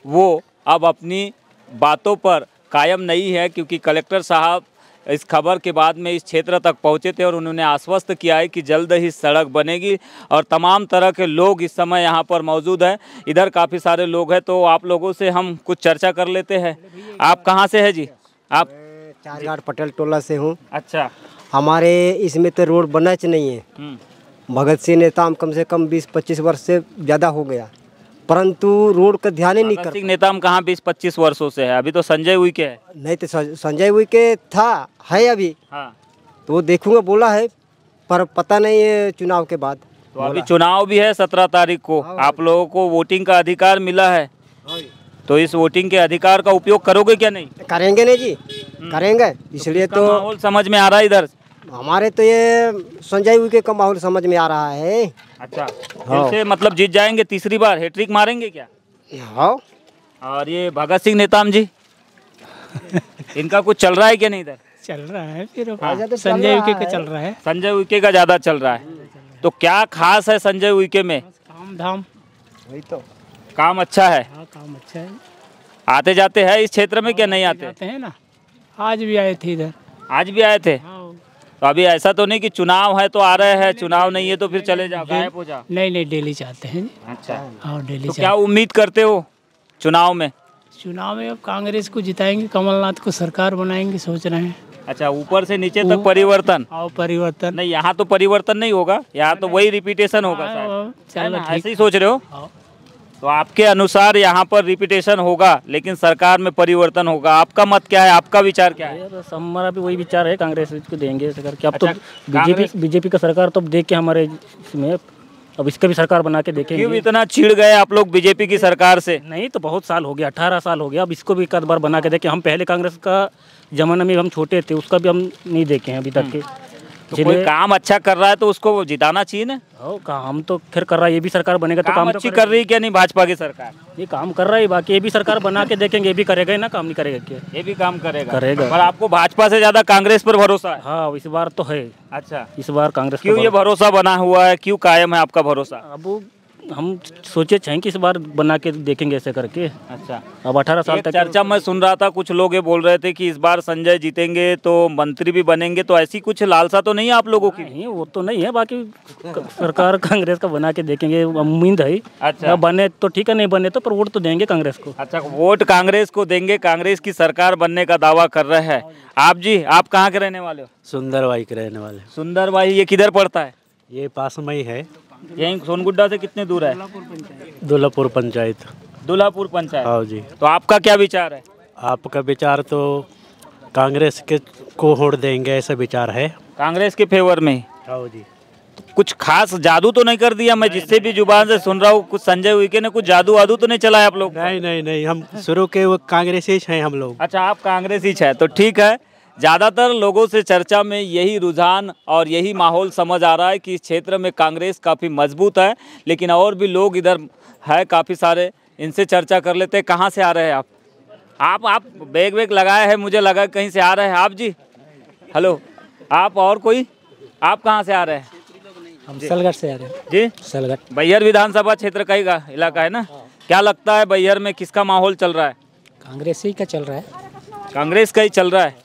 वो अब अपनी बातों पर कायम नहीं है, क्योंकि कलेक्टर साहब इस खबर के बाद में इस क्षेत्र तक पहुंचे थे और उन्होंने आश्वस्त किया है कि जल्द ही सड़क बनेगी और तमाम तरह के लोग इस समय यहां पर मौजूद हैं। इधर काफ़ी सारे लोग हैं, तो आप लोगों से हम कुछ चर्चा कर लेते हैं। आप कहां से हैं जी? आप? चारघाट पटेल टोला से हूँ। अच्छा। हमारे इसमें तो रोड बनच नहीं है। भगत सिंह नेता कम से कम 20-25 वर्ष से ज़्यादा हो गया, परंतु रोड का ध्यान ही नहीं कर। सिंह नेता कहाँ 20-25 वर्षों से है? अभी तो संजय उइके है। नहीं तो संजय उइके था, है अभी। हाँ। तो वो देखूंगा बोला है, पर पता नहीं है चुनाव के बाद। तो अभी चुनाव भी है 17 तारीख को, आप लोगों को वोटिंग का अधिकार मिला है, तो इस वोटिंग के अधिकार का उपयोग करोगे क्या? नहीं करेंगे नहीं जी, करेंगे। इसलिए तो माहौल समझ में आ रहा है इधर हमारे, तो ये संजय उइके का माहौल समझ में आ रहा है। अच्छा, फिर से मतलब जीत जाएंगे, तीसरी बार हैट्रिक मारेंगे क्या? हाँ। और ये भगत सिंह नेताम जी इनका कुछ चल रहा है क्या? नहीं इधर चल रहा है, फिर हाँ। संजय उइके का चल रहा है। संजय उइके का ज़्यादा चल रहा है। तो क्या खास है संजय उइके में? काम धाम, वही तो। काम अच्छा है। हाँ, काम अच्छा है। आते जाते हैं इस क्षेत्र में क्या नहीं आते? आते हैं ना, आज भी आए थे इधर। आज भी आए थे? तो अभी ऐसा तो नहीं कि चुनाव है तो आ रहे हैं, चुनाव नहीं है तो फिर चले जाओ, गायब हो जाओ? नहीं, डेली चाहते हैं। अच्छा। हाँ, डेली। तो क्या उम्मीद करते हो चुनाव में? चुनाव में अब कांग्रेस को जिताएंगे, कमलनाथ को सरकार बनाएंगे, सोच रहे हैं। अच्छा, ऊपर से नीचे तक परिवर्तन? और परिवर्तन नहीं, यहाँ तो परिवर्तन नहीं होगा, यहाँ तो वही रिपीटेशन होगा शायद। चलो ठीक। ऐसे ही सोच रहे हो? तो आपके अनुसार यहाँ पर रिपीटेशन होगा, लेकिन सरकार में परिवर्तन होगा। आपका मत क्या है, आपका विचार क्या है? बस हमारा भी वही विचार है, कांग्रेस को देंगे सरकार। क्या अब तो बीजेपी का सरकार तो देख के हमारे इसमें, अब इसका भी सरकार बना के देखेंगे। क्यों इतना चिढ़ गए आप लोग बीजेपी की सरकार से? नहीं तो बहुत साल हो गया, 18 साल हो गया, अब इसको भी एक आध बार बना के देखें। हम पहले कांग्रेस का जमाना में हम छोटे थे, उसका भी हम नहीं देखे हैं अभी तक के। तो कोई काम अच्छा कर रहा है तो उसको जिताना चाहिए ना। काम तो खैर कर रहा है, ये भी सरकार बनेगा तो काम अच्छी कर रही है क्या? नहीं, भाजपा की सरकार ये काम कर रहा है, बाकी ये भी सरकार बना के देखेंगे, ये भी करेगा ना, काम नहीं करेगा क्या? ये भी काम करेगा। करेगा। पर आपको भाजपा से ज्यादा कांग्रेस पर भरोसा है? हाँ, इस बार तो है। अच्छा, इस बार कांग्रेस। क्यों ये भरोसा बना हुआ है, क्यों कायम है आपका भरोसा? अब हम सोचे चाहें कि इस बार बना के देखेंगे ऐसे करके। अच्छा, अब 18 साल तक चर्चा मैं सुन रहा था, कुछ लोग ये बोल रहे थे कि इस बार संजय जीतेंगे तो मंत्री भी बनेंगे, तो ऐसी कुछ लालसा तो नहीं है आप लोगों की? नहीं, वो तो नहीं है, बाकी सरकार कांग्रेस का बना के देखेंगे, उम्मीद है। अच्छा, बने तो ठीक है, नहीं बने तो पर वोट तो देंगे कांग्रेस को। अच्छा, वोट कांग्रेस को देंगे, कांग्रेस की सरकार बनने का दावा कर रहे हैं। आप जी, आप कहाँ के रहने वाले हो? सुंदरबाई के रहने वाले। सुंदरबाई, ये किधर पड़ता है? ये पास में ही है। यहीं सोनगुड्डा से कितने दूर है? दुल्लापुर पंचायत। दुल्लापुर पंचायत। हाँ जी। तो आपका क्या विचार है? आपका विचार तो कांग्रेस के को वोट देंगे, ऐसा विचार है। कांग्रेस के फेवर में? हाँ जी। कुछ खास जादू तो नहीं कर दिया? मैं जिससे भी जुबान से सुन रहा हूँ, कुछ संजय उइके ने कुछ जादू वादू तो नहीं चलाया आप लोग? नहीं, हम शुरू के वो कांग्रेस ही हैं हम लोग। अच्छा, आप कांग्रेस ही है, तो ठीक है। ज़्यादातर लोगों से चर्चा में यही रुझान और यही माहौल समझ आ रहा है कि इस क्षेत्र में कांग्रेस काफ़ी मजबूत है, लेकिन और भी लोग इधर है काफ़ी सारे, इनसे चर्चा कर लेते हैं। कहाँ से आ रहे हैं आप? आप बैग वेग लगाए हैं, मुझे लगा कहीं से आ रहे हैं आप जी। हेलो, आप और कोई? आप कहाँ से आ रहे हैं? हम सलगढ़ से आ रहे हैं जी। सलगढ़ बैहर विधानसभा क्षेत्र का ही इलाका है ना? क्या लगता है बैहर में किसका माहौल चल रहा है? कांग्रेस ही का चल रहा है। कांग्रेस का ही चल रहा है?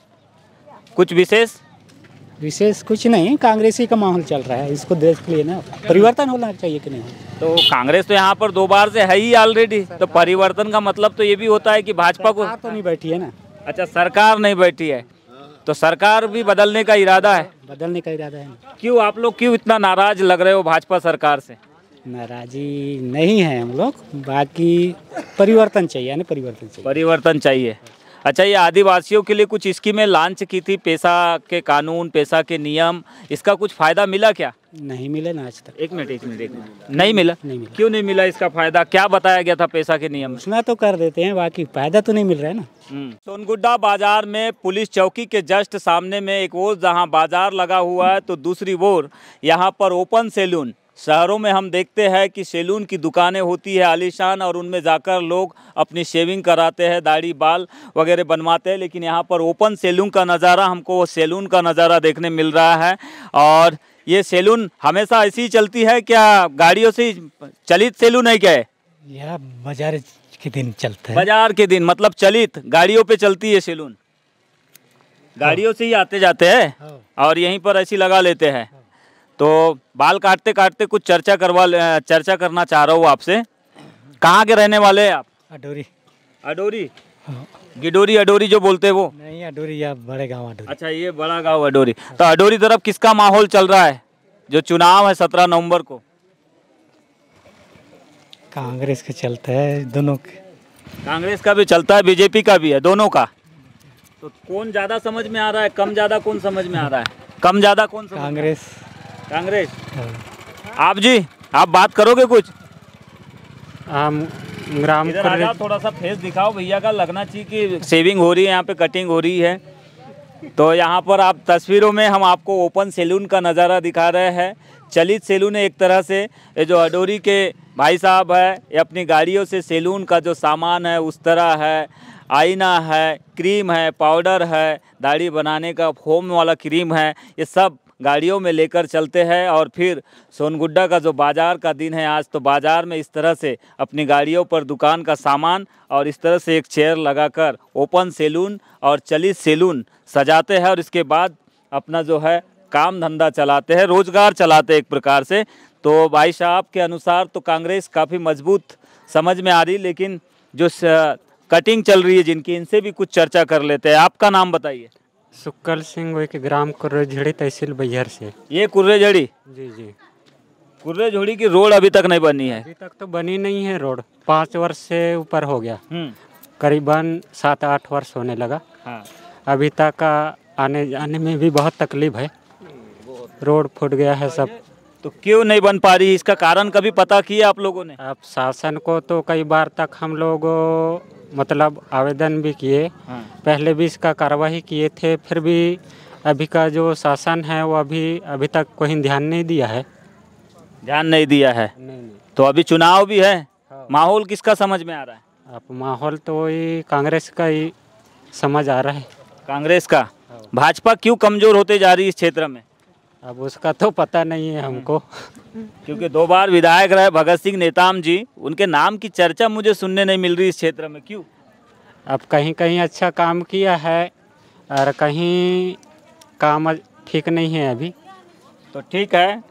कुछ विशेष कुछ नहीं, कांग्रेस ही का माहौल चल रहा है। इसको देख लिए ना, परिवर्तन होना चाहिए कि नहीं? तो कांग्रेस तो यहाँ पर 2 बार से है ही ऑलरेडी, तो परिवर्तन का मतलब तो ये भी होता है कि भाजपा को तो नहीं बैठी है ना। अच्छा, सरकार नहीं बैठी है, तो सरकार भी बदलने का इरादा है? बदलने का इरादा है। क्यों आप लोग क्यों इतना नाराज लग रहे हो भाजपा सरकार से? नाराजी नहीं है हम लोग, बाकी परिवर्तन चाहिए, यानी परिवर्तन चाहिए। परिवर्तन चाहिए। अच्छा, ये आदिवासियों के लिए कुछ स्कीमें लॉन्च की थी, पैसा के कानून, पैसा के नियम, इसका कुछ फायदा मिला क्या? नहीं मिले ना आज तक। एक मिनट नहीं मिला। क्यों नहीं मिला इसका फायदा? क्या बताया गया था पैसा के नियम? घोषणा तो कर देते हैं, बाकी फायदा तो नहीं मिल रहा है ना। सोनगुड्डा बाजार में पुलिस चौकी के जस्ट सामने में एक ओर जहां बाजार लगा हुआ है, तो दूसरी ओर यहां पर ओपन सैलून। शहरों में हम देखते हैं कि सैलून की दुकानें होती है आलीशान, और उनमें जाकर लोग अपनी शेविंग कराते हैं, दाढ़ी बाल वगैरह बनवाते हैं, लेकिन यहाँ पर ओपन सैलून का नज़ारा, हमको सैलून का नज़ारा देखने मिल रहा है। और ये सैलून हमेशा ऐसी ही चलती है क्या? गाड़ियों से चलित सैलून है क्या? यह बाजार के दिन चलता है। बाजार के दिन मतलब चलित गाड़ियों पे चलती है सैलून, गाड़ियों से ही आते जाते हैं और यहीं पर ऐसी लगा लेते हैं। तो बाल काटते काटते कुछ चर्चा करना चाह रहा हूँ आपसे। कहाँ के रहने वाले हैं आप? अडोरी। अडोरी? गिडोरी अडोरी जो बोलते हैं वो? नहीं, अडोरी या बड़े गांव अडोरी। अच्छा, ये बड़ा गांव अडोरी। तो अडोरी तरफ किसका माहौल चल रहा है? जो चुनाव है 17 नवंबर को। कांग्रेस का चलता है, दोनों के। कांग्रेस का भी चलता है, बीजेपी का भी है, दोनों का। तो कौन ज्यादा समझ में आ रहा है? कम ज्यादा कौन समझ में आ रहा है? कम ज्यादा कौन? कांग्रेस। कांग्रेस। आप जी, आप बात करोगे कुछ? ग्राम थोड़ा सा फेस दिखाओ भैया का, लगना चाहिए कि शेविंग हो रही है, यहाँ पे कटिंग हो रही है। तो यहाँ पर आप तस्वीरों में हम आपको ओपन सैलून का नज़ारा दिखा रहे हैं। चलित सैलून है एक तरह से। ये जो अडोरी के भाई साहब है, ये अपनी गाड़ियों से सैलून का जो सामान है उस तरह है, आईना है, क्रीम है, पाउडर है, दाढ़ी बनाने का फोम वाला क्रीम है, ये सब गाड़ियों में लेकर चलते हैं। और फिर सोनगुड्डा का जो बाज़ार का दिन है आज, तो बाज़ार में इस तरह से अपनी गाड़ियों पर दुकान का सामान और इस तरह से एक चेयर लगाकर ओपन सैलून और चलित सैलून सजाते हैं, और इसके बाद अपना जो है काम धंधा चलाते हैं, रोज़गार चलाते हैं एक प्रकार से। तो भाई साहब के अनुसार तो कांग्रेस काफ़ी मजबूत समझ में आ रही, लेकिन जो कटिंग चल रही है जिनकी, इनसे भी कुछ चर्चा कर लेते हैं। आपका नाम बताइए। सुक्कल सिंह, वही के ग्राम कुर्रेझड़ी, तहसील बैहर से। ये कुर्रेझड़ी? जी जी। कुर्रेझड़ी की रोड अभी तक नहीं बनी है? अभी तक तो बनी नहीं है रोड, 5 वर्ष से ऊपर हो गया, करीबन 7-8 वर्ष होने लगा। हाँ। अभी तक आने जाने में भी बहुत तकलीफ है, रोड फूट गया है सब। तो क्यों नहीं बन पा रही, इसका कारण कभी पता किया आप लोगों ने? अब शासन को तो कई बार तक हम लोग मतलब आवेदन भी किए, पहले भी इसका कार्रवाई किए थे, फिर भी अभी का जो शासन है वो अभी तक कोई ध्यान नहीं दिया है। ध्यान नहीं दिया है? नहीं। तो अभी चुनाव भी है, माहौल किसका समझ में आ रहा है? अब माहौल तो वही कांग्रेस का ही समझ आ रहा है। कांग्रेस का? भाजपा क्यों कमजोर होते जा रही है इस क्षेत्र में? अब उसका तो पता नहीं है हमको, क्योंकि 2 बार विधायक रहे भगत सिंह नेताम जी, उनके नाम की चर्चा मुझे सुनने नहीं मिल रही इस क्षेत्र में, क्यों? अब कहीं कहीं अच्छा काम किया है और कहीं काम ठीक नहीं है अभी। तो ठीक है,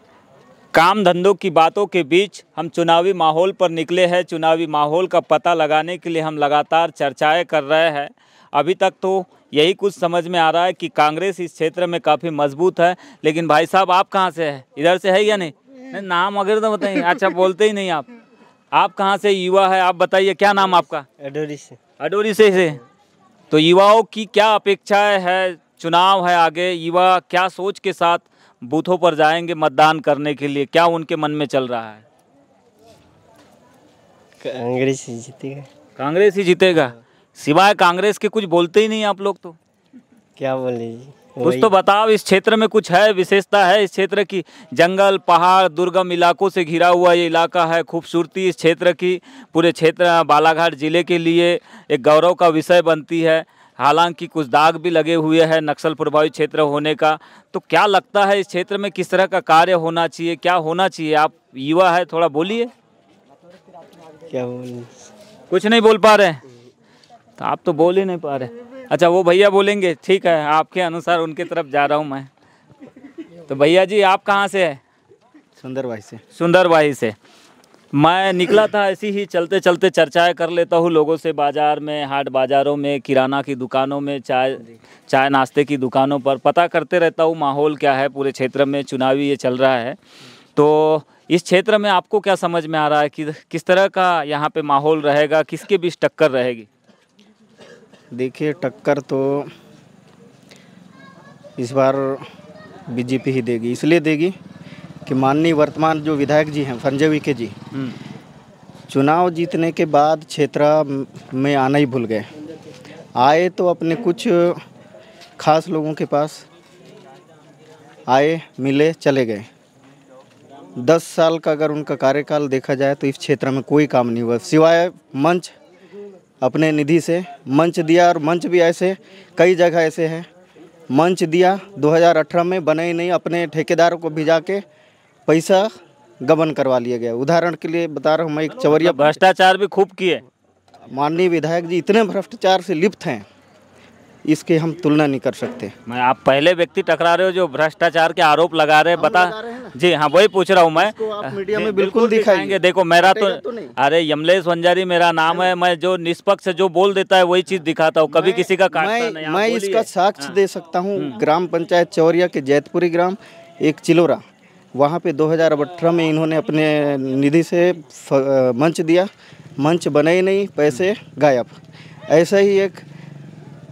काम धंधों की बातों के बीच हम चुनावी माहौल पर निकले हैं। चुनावी माहौल का पता लगाने के लिए हम लगातार चर्चाएं कर रहे हैं। अभी तक तो यही कुछ समझ में आ रहा है कि कांग्रेस इस क्षेत्र में काफ़ी मजबूत है। लेकिन भाई साहब, आप कहाँ से हैं? इधर से है या नहीं? नाम वगैरह तो बताइए। अच्छा, बोलते ही नहीं आप कहाँ से? युवा है, आप बताइए क्या नाम आपका? अडोरी से। अडोरी से। तो युवाओं की क्या अपेक्षाएं है? चुनाव है आगे, युवा क्या सोच के साथ बूथों पर जाएंगे मतदान करने के लिए? क्या उनके मन में चल रहा है? कांग्रेस ही जीतेगा। कांग्रेस ही जीतेगा? सिवाय कांग्रेस के कुछ बोलते ही नहीं आप लोग तो। क्या बोले जी? कुछ तो बताओ, इस क्षेत्र में कुछ है, विशेषता है इस क्षेत्र की? जंगल, पहाड़, दुर्गम इलाकों से घिरा हुआ ये इलाका है। खूबसूरती इस क्षेत्र की पूरे क्षेत्र बालाघाट जिले के लिए एक गौरव का विषय बनती है। हालांकि कुछ दाग भी लगे हुए हैं नक्सल प्रभावित क्षेत्र होने का। तो क्या लगता है इस क्षेत्र में किस तरह का कार्य होना चाहिए, क्या होना चाहिए? आप युवा है, थोड़ा बोलिए। क्या बोले? कुछ नहीं बोल पा रहे? तो आप तो बोल ही नहीं पा रहे। अच्छा, वो भैया बोलेंगे, ठीक है, आपके अनुसार उनके तरफ जा रहा हूँ मैं। तो भैया जी, आप कहाँ से है? सुंदरबाई से। सुंदरबाई से। मैं निकला था ऐसी ही चलते चलते चर्चाएं कर लेता हूँ लोगों से, बाज़ार में, हाट बाज़ारों में, किराना की दुकानों में, चाय नाश्ते की दुकानों पर पता करते रहता हूँ माहौल क्या है पूरे क्षेत्र में। चुनावी ये चल रहा है, तो इस क्षेत्र में आपको क्या समझ में आ रहा है कि किस तरह का यहाँ पे माहौल रहेगा, किसके बीच टक्कर रहेगी? देखिए, टक्कर तो इस बार बीजेपी ही देगी। इसलिए देगी कि माननीय वर्तमान जो विधायक जी हैं संजय उइके जी, चुनाव जीतने के बाद क्षेत्र में आना ही भूल गए। आए तो अपने कुछ खास लोगों के पास आए, मिले, चले गए। 10 साल का अगर उनका कार्यकाल देखा जाए तो इस क्षेत्र में कोई काम नहीं हुआ, सिवाय मंच, अपने निधि से मंच दिया। और मंच भी ऐसे कई जगह ऐसे हैं, मंच दिया 2018 में, बने ही नहीं, अपने ठेकेदारों को भिजा के पैसा गबन करवा लिया गया। उदाहरण के लिए बता रहा हूँ मैं, एक चवरिया भ्रष्टाचार भी खूब किए। माननीय विधायक जी इतने भ्रष्टाचार से लिप्त हैं, इसके हम तुलना नहीं कर सकते। मैं आप पहले व्यक्ति टकरा रहे हो जो भ्रष्टाचार के आरोप लगा रहे हैं, बता जी हाँ वही पूछ रहा हूँ मैं। आप मीडिया में बिल्कुल दिखाएंगे। देखो मेरा तो अरे यमलेश वंजारी मेरा नाम है, मैं जो निष्पक्ष जो बोल देता है वही चीज दिखाता हूँ, कभी किसी का काटता नहीं। मैं इसका साक्ष्य दे सकता हूँ। ग्राम पंचायत चौरिया के जैतपुरी ग्राम एक चिलोरा, वहाँ पे 2018 में इन्होंने अपने निधि से मंच दिया, मंच बने ही नहीं, पैसे गायब। ऐसा ही एक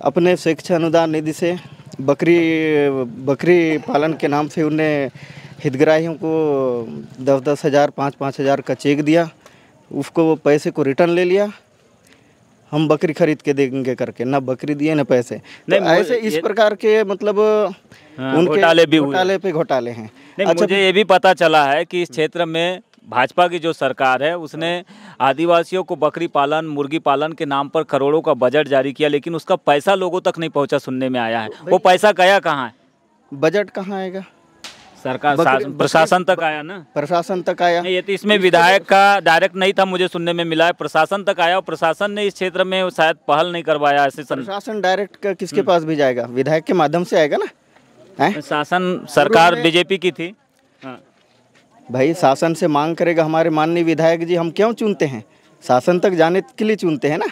अपने शिक्षा अनुदान निधि से बकरी पालन के नाम से उन्हें हितग्राहियों को 10-10 हज़ार 5-5 हज़ार का चेक दिया, उसको वो पैसे को रिटर्न ले लिया, हम बकरी खरीद के देंगे करके, ना बकरी दिए ना पैसे। नहीं, तो ऐसे इस प्रकार के मतलब उनके घोटाले हैं। अच्छा, मुझे ये भी पता चला है कि इस क्षेत्र में भाजपा की जो सरकार है उसने आदिवासियों को बकरी पालन, मुर्गी पालन के नाम पर करोड़ों का बजट जारी किया, लेकिन उसका पैसा लोगों तक नहीं पहुंचा, सुनने में आया है। वो पैसा गया कहाँ है? बजट कहाँ आएगा? सरकार प्रशासन तक आया ना, प्रशासन तक आया। ये तो इसमें विधायक का डायरेक्ट नहीं था, मुझे सुनने में मिला है प्रशासन तक आया, और प्रशासन ने इस क्षेत्र में शायद पहल नहीं करवाया। ऐसे प्रशासन डायरेक्ट किसके पास भी जाएगा? विधायक के माध्यम से आएगा ना। शासन सरकार बीजेपी की थी। भाई शासन से मांग करेगा, हमारे माननीय विधायक जी हम क्यों चुनते हैं? शासन तक जाने के लिए चुनते हैं ना।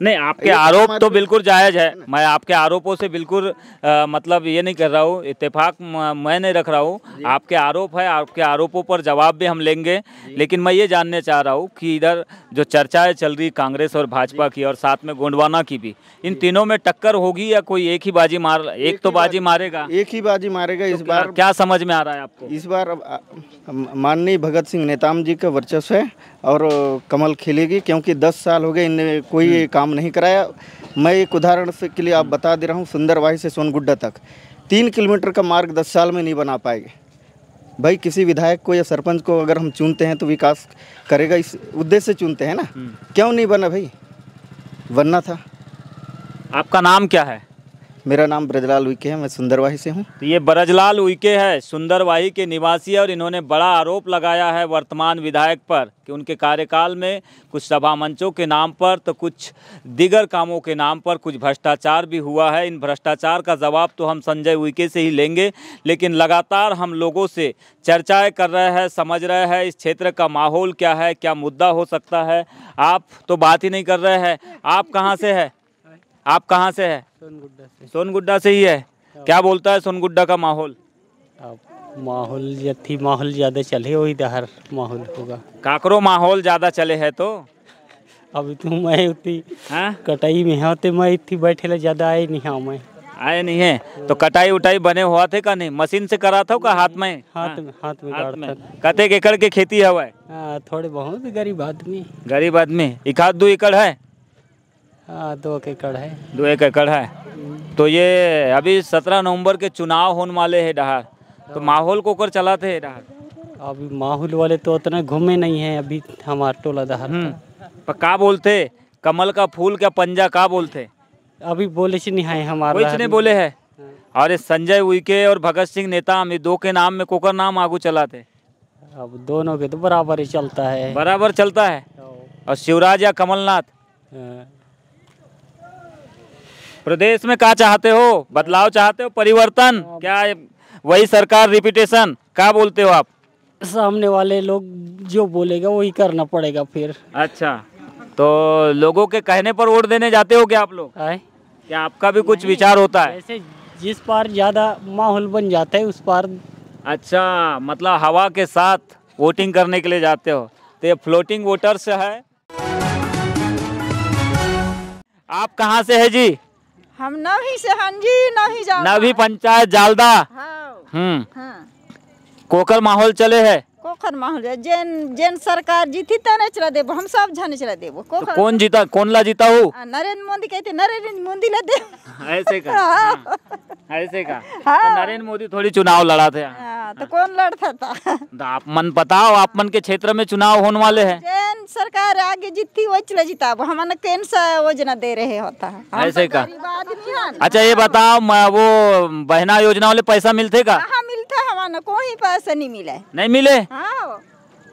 नहीं, आपके आरोप तो बिल्कुल जायज़ है, मैं आपके आरोपों से बिल्कुल मतलब ये नहीं कर रहा हूँ, इत्तेफाक मैं नहीं रख रहा हूँ। आपके आरोप है, आपके आरोपों पर जवाब भी हम लेंगे, लेकिन मैं ये जानने चाह रहा हूँ कि इधर जो चर्चाएं चल रही कांग्रेस और भाजपा की और साथ में गोंडवाना की भी, इन तीनों में टक्कर होगी या कोई एक ही बाजी एक तो बाजी मारेगा? एक ही बाजी मारेगा इस बार। क्या समझ में आ रहा है आपको? इस बार माननीय भगत सिंह नेताम जी का वर्चस्व है और कमल खिलेगी, क्योंकि 10 साल हो गए इनने कोई काम नहीं कराया। मैं एक उदाहरण से के लिए आप बता दे रहा हूँ, सुंदरवाही से सोनगुड्डा तक 3 किलोमीटर का मार्ग 10 साल में नहीं बना पाएंगे। भाई किसी विधायक को या सरपंच को अगर हम चुनते हैं तो विकास करेगा, इस उद्देश्य से चुनते हैं ना। क्यों नहीं बना भाई? बनना था। आपका नाम क्या है? मेरा नाम ब्रजलाल उइके है, मैं सुंदरवाही से हूँ। तो ये ब्रजलाल उइके है, सुंदरवाही के निवासी है, और इन्होंने बड़ा आरोप लगाया है वर्तमान विधायक पर कि उनके कार्यकाल में कुछ सभा मंचों के नाम पर तो कुछ दीगर कामों के नाम पर कुछ भ्रष्टाचार भी हुआ है। इन भ्रष्टाचार का जवाब तो हम संजय उइके से ही लेंगे, लेकिन लगातार हम लोगों से चर्चाएं कर रहे हैं, समझ रहे हैं इस क्षेत्र का माहौल क्या है, क्या मुद्दा हो सकता है। आप तो बात ही नहीं कर रहे हैं। आप कहाँ से है? आप कहाँ से है? सोनगुड्डा से ही है। क्या बोलता है सोनगुड्डा का माहौल? माहौल ज़्यादा चले वही दहर माहौल होगा। काकरो माहौल ज़्यादा चले है तो अभी तो मैं उतनी कटाई में होते, मैं इतनी बैठे ला ज़्यादा आए नहीं हाँ, मैं आए नहीं है। तो कटाई उटाई बने हुआ थे का नहीं? मशीन से करा था का हाथ में? हाथ में गाड़ता। कतेक एकड़ के खेती हवा है? थोड़े बहुत गरीब आदमी। गरीब आदमी 1-2 एकड़ है? 2 एकड़ है। 2 एकड़ है। तो ये अभी 17 नवंबर के चुनाव होने वाले हैं डहार, तो माहौल को कर चलाते हैं डहार? अभी माहौल वाले तो उतना घूमे नहीं है अभी हमारा टोला डहार। पर का बोलते? कमल का फूल क्या पंजा का बोलते? अभी बोले से नहीं है हमारा, कुछ नहीं बोले है। और संजय उइके और भगत सिंह नेताम, ये 2 के नाम में कोकर नाम आगू चलाते? अब दोनों के तो बराबर ही चलता है। बराबर चलता है। और शिवराज या कमलनाथ? प्रदेश में क्या चाहते हो? बदलाव चाहते हो, परिवर्तन? क्या वही सरकार रिपीटेशन? क्या बोलते हो आप? सामने वाले लोग जो बोलेगा वही करना पड़ेगा फिर। अच्छा, तो लोगों के कहने पर वोट देने जाते हो क्या आप लोग? क्या आपका भी कुछ विचार होता है? जैसे जिस पार ज़्यादा माहौल बन जाता है उस पार अच्छा, मतलब हवा के साथ वोटिंग करने के लिए जाते हो। तो ये फ्लोटिंग वोटर्स है। आप कहाँ से है जी? हम नवी से हन जी, नवी जाओ। नवी पंचायत जालदा। हाँ। कोकर माहौल चले है। कोखर माहौल है। जेन सरकार जीती तने चला देबो, हम सब झने चला देबो। तो कौन जीता, कौन ला जीता हो? नरेंद्र मोदी कहते, नरेंद्र मोदी ला दे। ऐसे का? ऐसे का? तो नरेंद्र मोदी थोड़ी चुनाव लड़ा थे। तो कौन लड़ता था? तो आप मन बताओ, आप मन के क्षेत्र में चुनाव होने वाले हैं। जेन सरकार आगे जीती वो चला जीता, हमने कौन सा योजना दे रहे होता है। ऐसे का? अच्छा ये बताओ, वो बहना योजना वाले पैसा मिलते का? कहाँ मिलता है? हमारा कोई पैसा नहीं मिला। नहीं मिले? हाँ।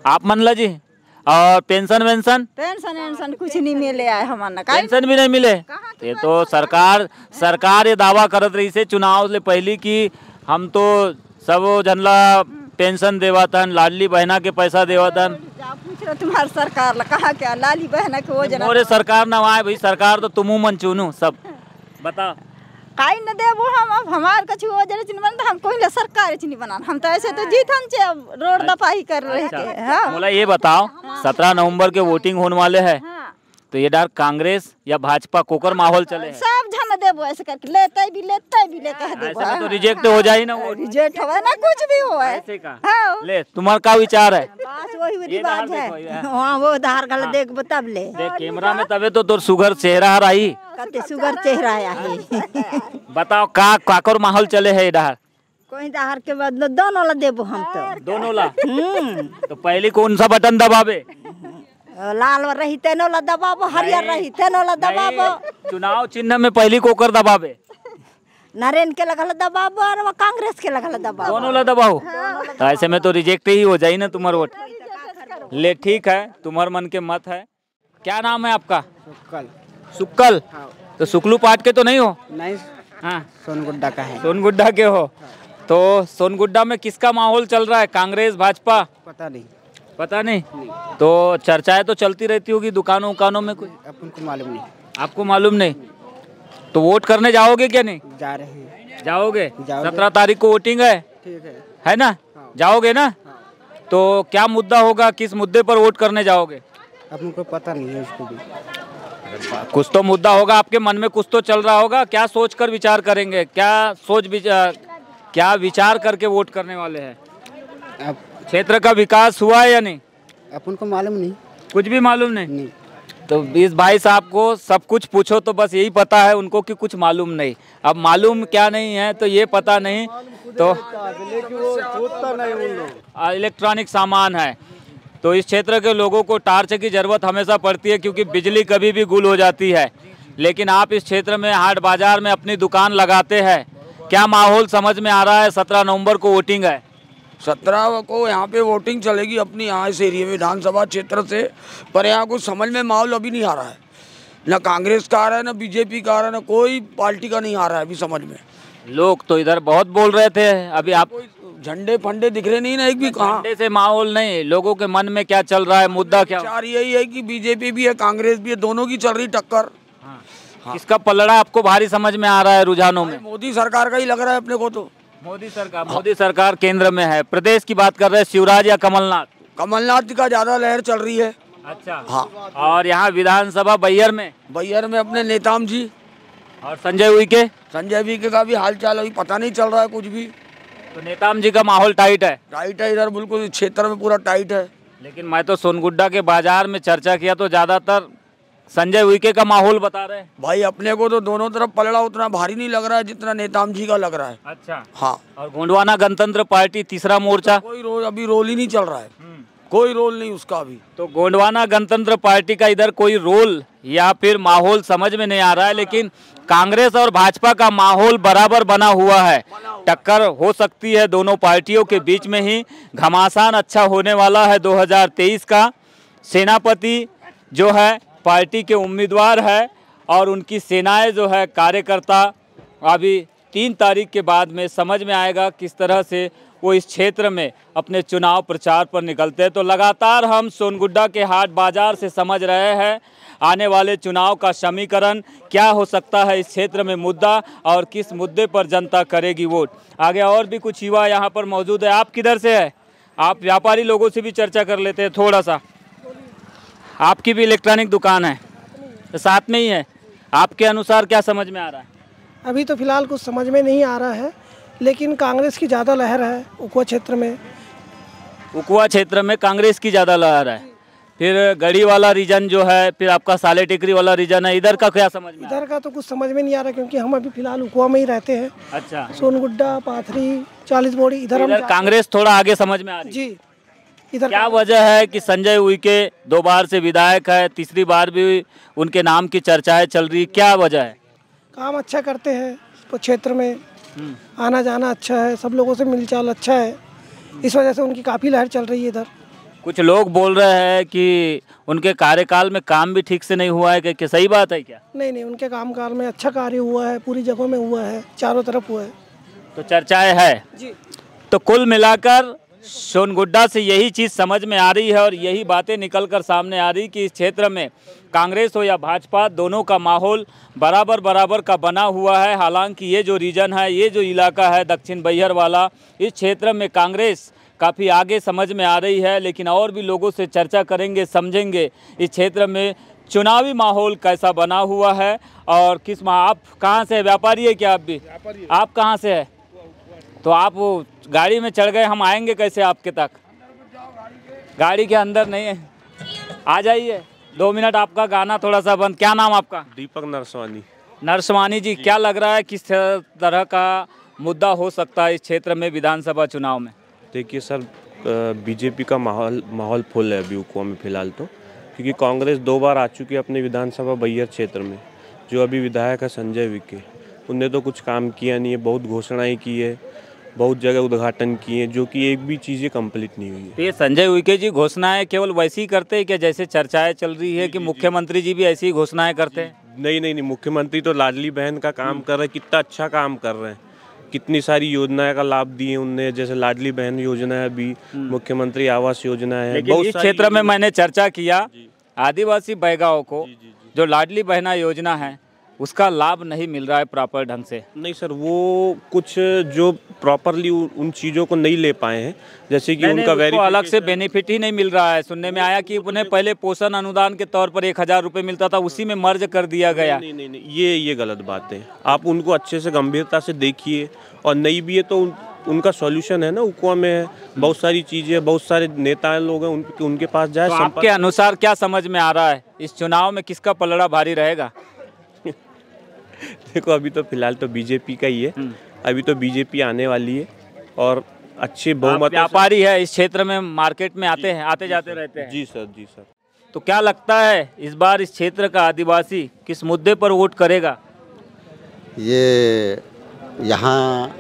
आप मन ला जी। और पेंशन वेंशन? पेंशन कुछ नहीं मिले है हमारा। पेंशन भी नहीं मिले? ये तो सरकार ये दावा करत रही से चुनाव से पहले कि हम तो सब जनला पेंशन देवातन, लाडली बहना के पैसा देवातन। पूछ रहे तुम्हारी सरकार ला कहा क्या लाली बहना के योजना? मोरे सरकार ना आए भाई, सरकार तो तुम मन चुनू सब। बताओ काई न देबो हम, अब हमार कछु योजना चिन्ह बन, हम कोई ला सरकार चिन्ह बना। हम तो ऐसे तो जीत हम चे रोड दफाई कर रहे थे। हाँ। बोला ये बताओ, 17 नवंबर के वोटिंग होने वाले है। तो ये डार कांग्रेस या भाजपा कोकर माहौल चले है? सब झन देबो ऐसे करके, लेते भी कह देबो। ऐसे में तो रिजेक्ट हो जाए ना वो। रिजेक्ट हो ना, कुछ भी हो ऐसे का? ले तुम्हारा क्या विचार है? बस वही बात है। वहाँ वो धार गल देख तब ले देख कैमरा में, तबे तो तोर सुगर चेहरा हर आई। कते सुगर चेहरा है। बताओ का काकर माहौल चले है इधर? कोई दाहर के बाद दोनों ला देबो हम तो। दोनों ला? तो पहले कौन सा बटन दबावे? लाल रही तेनो ला दबाबो, हरियर रही तेनो ला दबाबो। चुनाव चिन्ह में पहली कोकर दबावे? नरेंद्र के लगल दबाबो और कांग्रेस के लगल दबाबो। दोनों ला दबाओ। तो ऐसे में तो रिजेक्ट ही हो जाए ना तुम्हारा वोट। ले ठीक है, तुम्हार मन के मत है। क्या नाम है आपका? सुक्कल। तो सुकलू पाट के तो नहीं हो? नहीं। हाँ, सोनगुड्डा का है। सोनगुड्डा के हो? तो सोनगुड्डा में किसका माहौल चल रहा है, कांग्रेस भाजपा? पता नहीं। पता नहीं? तो चर्चाएं तो चलती रहती होगी दुकानों उकानों में। कुछ अपन को मालूम नहीं। आपको मालूम नहीं? तो वोट करने जाओगे क्या? नहीं जा रहे हैं। जाओगे? 17 तारीख को वोटिंग है। ठीक है ना? जाओगे ना? तो क्या मुद्दा होगा, किस मुद्दे पर वोट करने जाओगे? अपन को पता नहीं है इसको भी। कुछ तो मुद्दा होगा आपके मन में, कुछ तो चल रहा होगा। क्या सोच कर विचार करेंगे? क्या विचार करके वोट करने वाले हैं? क्षेत्र का विकास हुआ है या नहीं? अपन को मालूम नहीं। कुछ भी मालूम नहीं? तो इस भाई साहब को सब कुछ पूछो तो बस यही पता है उनको कि कुछ मालूम नहीं। अब मालूम क्या नहीं है तो ये पता नहीं। तो इलेक्ट्रॉनिक सामान है तो इस क्षेत्र के लोगों को टार्च की जरूरत हमेशा पड़ती है क्योंकि बिजली कभी भी गुल हो जाती है। लेकिन आप इस क्षेत्र में हाट बाजार में अपनी दुकान लगाते हैं, क्या माहौल समझ में आ रहा है? 17 नवंबर को वोटिंग है। 17 को यहाँ पे वोटिंग चलेगी अपनी यहाँ इस एरिया में विधानसभा क्षेत्र से। पर यहाँ कुछ समझ में माहौल अभी नहीं आ रहा है, ना कांग्रेस का आ रहा है, ना बीजेपी का आ रहा है, ना कोई पार्टी का नहीं आ रहा है अभी समझ में। लोग तो इधर बहुत बोल रहे थे, अभी आप झंडे फंडे दिख रहे नहीं ना एक भी। कहाँ झंडे से माहौल नहीं, लोगों के मन में क्या चल रहा है, मुद्दा क्या? विचार यही है कि बीजेपी भी है कांग्रेस भी है, दोनों की चल रही टक्कर। किसका पलड़ा आपको भारी समझ में आ रहा है रुझानों में? मोदी सरकार का ही लग रहा है अपने को तो। मोदी सरकार केंद्र में है। प्रदेश की बात कर रहे हैं, शिवराज या कमलनाथ? कमलनाथ का ज्यादा लहर चल रही है। अच्छा हाँ। और यहाँ विधानसभा बैयर में अपने नेताम जी और संजय उइके का भी हाल चाल अभी पता नहीं चल रहा है कुछ भी। तो नेताम जी का माहौल टाइट है? टाइट है इधर, बिल्कुल क्षेत्र में पूरा टाइट है। लेकिन मैं तो सोनगुड्डा के बाजार में चर्चा किया तो ज्यादातर संजय उइके का माहौल बता रहे हैं। भाई अपने को तो दोनों तरफ पलड़ा उतना भारी नहीं लग रहा है जितना नेताम जी का लग रहा है। अच्छा हाँ। और गोंडवाना गणतंत्र पार्टी तीसरा मोर्चा? कोई रोल अभी रोल ही नहीं चल रहा है, कोई रोल नहीं उसका अभी। तो गोंडवाना गणतंत्र पार्टी का इधर कोई रोल या फिर माहौल समझ में नहीं आ रहा है। लेकिन कांग्रेस और भाजपा का माहौल बराबर बना हुआ है, टक्कर हो सकती है दोनों पार्टियों के बीच में ही। घमासान अच्छा होने वाला है 2023 का। सेनापति जो है पार्टी के उम्मीदवार है और उनकी सेनाएं जो है कार्यकर्ता अभी 3 तारीख के बाद में समझ में आएगा किस तरह से वो इस क्षेत्र में अपने चुनाव प्रचार पर निकलते हैं। तो लगातार हम सोनगुड्डा के हाट बाजार से समझ रहे हैं आने वाले चुनाव का समीकरण क्या हो सकता है इस क्षेत्र में मुद्दा, और किस मुद्दे पर जनता करेगी वोट। आगे और भी कुछ युवा यहाँ पर मौजूद है। आप किधर से है? आप व्यापारी लोगों से भी चर्चा कर लेते हैं थोड़ा सा। आपकी भी इलेक्ट्रॉनिक दुकान है तो साथ में ही है। आपके अनुसार क्या समझ में आ रहा है? अभी तो फिलहाल कुछ समझ में नहीं आ रहा है, लेकिन कांग्रेस की ज़्यादा लहर है उकुआ क्षेत्र में। उकुआ क्षेत्र में कांग्रेस की ज़्यादा लहर है। फिर गढ़ी वाला रीजन जो है, फिर आपका साले टिकरी वाला रीजन है, इधर का क्या समझ में? इधर का तो कुछ समझ में नहीं आ रहा, क्योंकि हम अभी फिलहाल उकुआ में ही रहते हैं। अच्छा। सोनगुड्डा, पाथरी, 40 बोड़ी इधर हम कांग्रेस थोड़ा आगे समझ में आ रही जी। इधर क्या वजह है कि संजय उइके 2 बार से विधायक है, तीसरी बार भी उनके नाम की चर्चाएं चल रही, क्या वजह है? काम अच्छा करते हैं क्षेत्र में, आना जाना अच्छा है, सब लोगों से मिलचाल अच्छा है, इस वजह से उनकी काफ़ी लहर चल रही है इधर। कुछ लोग बोल रहे हैं कि उनके कार्यकाल में काम भी ठीक से नहीं हुआ है, कि सही बात है क्या? नहीं, उनके कामकाल में अच्छा कार्य हुआ है, पूरी जगहों में हुआ है, चारों तरफ हुआ है। तो चर्चाएं है जी। तो कुल मिलाकर सोनगुड्डा से यही चीज़ समझ में आ रही है और यही बातें निकल कर सामने आ रही कि इस क्षेत्र में कांग्रेस हो या भाजपा, दोनों का माहौल बराबर का बना हुआ है। हालांकि ये जो रीजन है, ये जो इलाका है दक्षिण बैहर वाला, इस क्षेत्र में कांग्रेस काफ़ी आगे समझ में आ रही है। लेकिन और भी लोगों से चर्चा करेंगे, समझेंगे इस क्षेत्र में चुनावी माहौल कैसा बना हुआ है और किस आप कहाँ से? व्यापारी है क्या आप भी? आप कहाँ से है? तो आप वो गाड़ी में चढ़ गए, हम आएंगे कैसे आपके तक? गाड़ी के अंदर नहीं है, आ जाइए। 2 मिनट आपका गाना थोड़ा सा बंद। क्या नाम आपका? दीपक नरसवानी। नरसवानी जी, क्या लग रहा है किस तरह का मुद्दा हो सकता है इस क्षेत्र में विधानसभा चुनाव में? देखिए सर, बीजेपी का माहौल फुल है अभी उकुआ में फ़िलहाल तो, क्योंकि कांग्रेस 2 बार आ चुकी है अपने विधानसभा बैहर क्षेत्र में। जो अभी विधायक है संजय उइके, उनने तो कुछ काम किया नहीं है, बहुत घोषणाएं की है, बहुत जगह उद्घाटन किए, जो कि एक भी चीज़ें कंप्लीट नहीं हुई है। तो ये संजय उइके जी घोषणाएं केवल वैसी ही करते हैं क्या जैसे चर्चाएं चल रही है कि मुख्यमंत्री जी भी ऐसी ही घोषणाएं करते हैं? नहीं, मुख्यमंत्री तो लाडली बहन का काम कर रहे हैं, कितना अच्छा काम कर रहे हैं, कितनी सारी योजनाएं का लाभ दिए उनने, जैसे लाडली बहन योजना है, अभी मुख्यमंत्री आवास योजना है। लेकिन इस क्षेत्र में मैंने चर्चा किया, आदिवासी बैगाओं को जो लाडली बहना योजना है उसका लाभ नहीं मिल रहा है प्रॉपर ढंग से। नहीं सर, वो कुछ जो प्रॉपरली उन चीज़ों को नहीं ले पाए हैं, जैसे कि उनका अलग से बेनिफिट ही नहीं मिल रहा है। सुनने में आया कि उन्हें पहले पोषण अनुदान के तौर पर 1000 रुपये मिलता था, उसी में मर्ज कर दिया गया। नहीं, ये गलत बात है। आप उनको अच्छे से गंभीरता से देखिए, और नहीं भी है तो उनका सॉल्यूशन है ना, उकुआ में है, बहुत सारी चीज़ें, बहुत सारे नेता लोग हैं, उनके पास जाए। तो आपके अनुसार क्या समझ में आ रहा है इस चुनाव में किसका पलड़ा भारी रहेगा? देखो, अभी तो फिलहाल तो बीजेपी का ही है, अभी तो बीजेपी आने वाली है और अच्छे बहुमत। व्यापारी है इस क्षेत्र में, मार्केट में आते जाते रहते हैं। जी सर। तो क्या लगता है इस बार इस क्षेत्र का आदिवासी किस मुद्दे पर वोट करेगा? ये यहाँ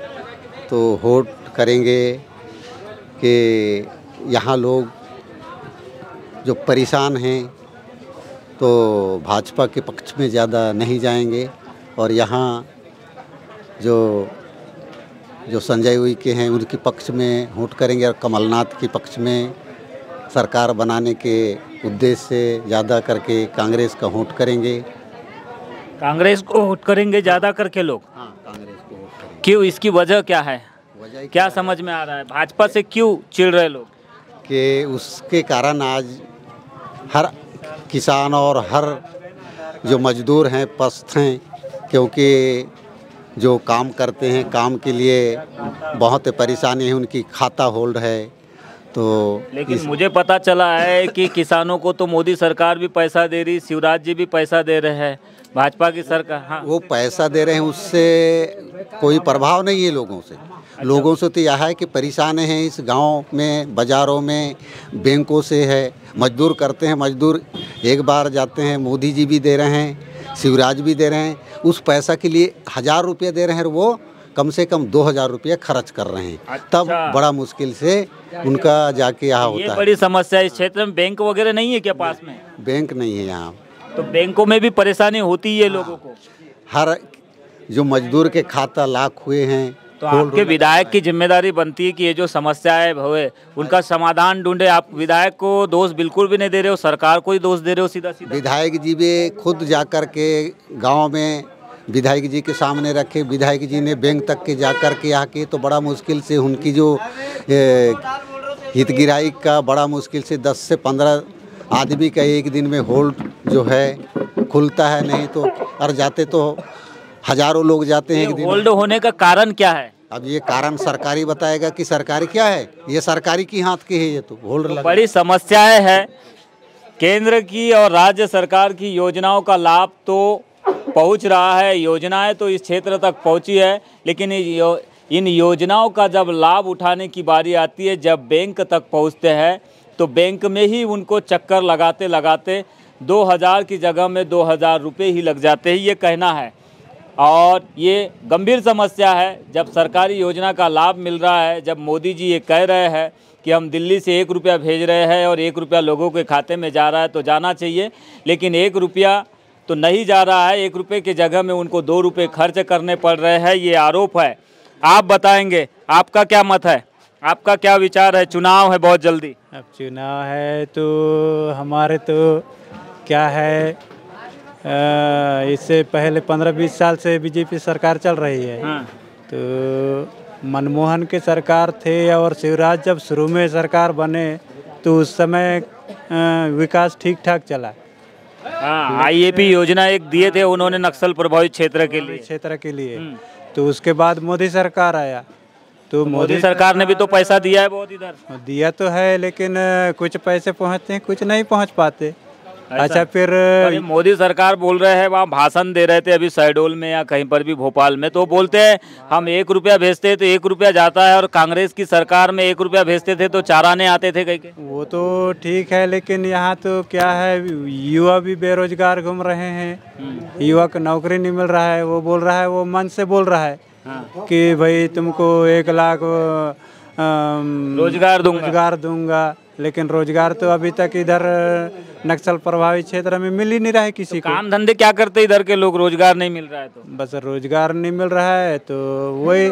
तो वोट करेंगे कि यहाँ लोग जो परेशान हैं तो भाजपा के पक्ष में ज़्यादा नहीं जाएंगे, और यहाँ जो संजय उइके हैं उनके पक्ष में वोट करेंगे, और कमलनाथ के पक्ष में सरकार बनाने के उद्देश्य से ज़्यादा करके कांग्रेस का वोट करेंगे। कांग्रेस को वोट करेंगे ज़्यादा करके लोग? हाँ, कांग्रेस को वोट करेंगे। क्यों? इसकी वजह क्या है? क्या समझ में आ रहा है? भाजपा से क्यों चिढ़ रहे लोग? कि उसके कारण आज हर किसान और हर जो मजदूर हैं पस्त हैं, क्योंकि जो काम करते हैं, काम के लिए बहुत परेशानी है, उनकी खाता होल्ड है। तो लेकिन मुझे पता चला है कि किसानों को तो मोदी सरकार भी पैसा दे रही, शिवराज जी भी पैसा दे रहे हैं, भाजपा की सरकार। हाँ, वो पैसा दे रहे हैं, उससे कोई प्रभाव नहीं है लोगों से। लोगों से तो यह है कि परेशान हैं इस गांव में, बाज़ारों में, बैंकों से है, मजदूर करते हैं, मजदूर एक बार जाते हैं, मोदी जी भी दे रहे हैं, शिवराज भी दे रहे हैं, उस पैसा के लिए 1000 रुपये दे रहे हैं, वो कम से कम 2000 रुपये खर्च कर रहे हैं। अच्छा। तब बड़ा मुश्किल से उनका जाके यहाँ होता है। ये बड़ी समस्या है इस क्षेत्र में। बैंक वगैरह नहीं है क्या पास में? बैंक नहीं है यहाँ। तो बैंकों में भी परेशानी होती है लोगों को। हर जो मजदूर के खाता लाख हुए हैं। तो आपके विधायक की जिम्मेदारी बनती है कि ये जो समस्याएं हुए उनका समाधान ढूंढे। आप विधायक को दोष बिल्कुल भी नहीं दे रहे हो, सरकार को ही दोष दे रहे हो सीधा सीधा। विधायक जी भी खुद जा कर के गाँव में विधायक जी के सामने रखे, विधायक जी ने बैंक तक के जा कर के आके तो बड़ा मुश्किल से उनकी जो हितगिराई का बड़ा मुश्किल से 10 से 15 आदमी का एक दिन में होल्ड जो है खुलता है, नहीं तो और जाते तो हजारों लोग जाते हैं एक दिन। होल्ड होने का कारण क्या है? अब ये कारण सरकारी बताएगा कि सरकारी क्या है, ये सरकारी की हाथ की है, ये तो होल्ड लगा। बड़ी समस्याएं है। केंद्र की और राज्य सरकार की योजनाओं का लाभ तो पहुंच रहा है, योजनाएं तो इस क्षेत्र तक पहुंची है, लेकिन इन योजनाओं का जब लाभ उठाने की बारी आती है, जब बैंक तक पहुंचते हैं तो बैंक में ही उनको चक्कर लगाते लगाते 2000 की जगह में 2000 रुपये ही लग जाते हैं, ये कहना है। और ये गंभीर समस्या है। जब सरकारी योजना का लाभ मिल रहा है, जब मोदी जी ये कह रहे हैं कि हम दिल्ली से 1 रुपया भेज रहे हैं और 1 रुपया लोगों के खाते में जा रहा है, तो जाना चाहिए, लेकिन 1 रुपया तो नहीं जा रहा है। 1 रुपये की जगह में उनको 2 रुपये खर्च करने पड़ रहे हैं, ये आरोप है। आप बताएंगे, आपका क्या मत है, आपका क्या विचार है? चुनाव है बहुत जल्दी। अब चुनाव है तो हमारे तो क्या है, इससे पहले 15-20 साल से बीजेपी सरकार चल रही है। हाँ। तो मनमोहन के सरकार थे और शिवराज जब शुरू में सरकार बने तो उस समय विकास ठीक ठाक चला। हाँ, आईएपी योजना एक दिए थे उन्होंने नक्सल प्रभावित क्षेत्र के लिए। तो उसके बाद मोदी सरकार आया, तो मोदी सरकार ने भी तो पैसा दिया है बहुत, इधर दिया तो है, लेकिन कुछ पैसे पहुंचते हैं, कुछ नहीं पहुंच पाते। अच्छा, फिर मोदी सरकार बोल रहे हैं, वहाँ भाषण दे रहे थे अभी शहडोल में या कहीं पर भी भोपाल में, तो बोलते हैं हम 1 रुपया भेजते हैं तो 1 रुपया जाता है, और कांग्रेस की सरकार में 1 रुपया भेजते थे तो 4 आने आते थे कहीं के। वो तो ठीक है, लेकिन यहाँ तो क्या है, युवा भी बेरोजगार घूम रहे हैं, युवा को नौकरी नहीं मिल रहा है। वो बोल रहा है, वो मन से बोल रहा है कि भाई तुमको 1 लाख रोजगार दूंगा, लेकिन रोजगार तो अभी तक इधर नक्सल प्रभावित क्षेत्र में मिल ही नहीं रहा है किसी को। काम धंधे क्या करते इधर के लोग, रोजगार नहीं मिल रहा है तो बस रोजगार नहीं मिल रहा है तो वही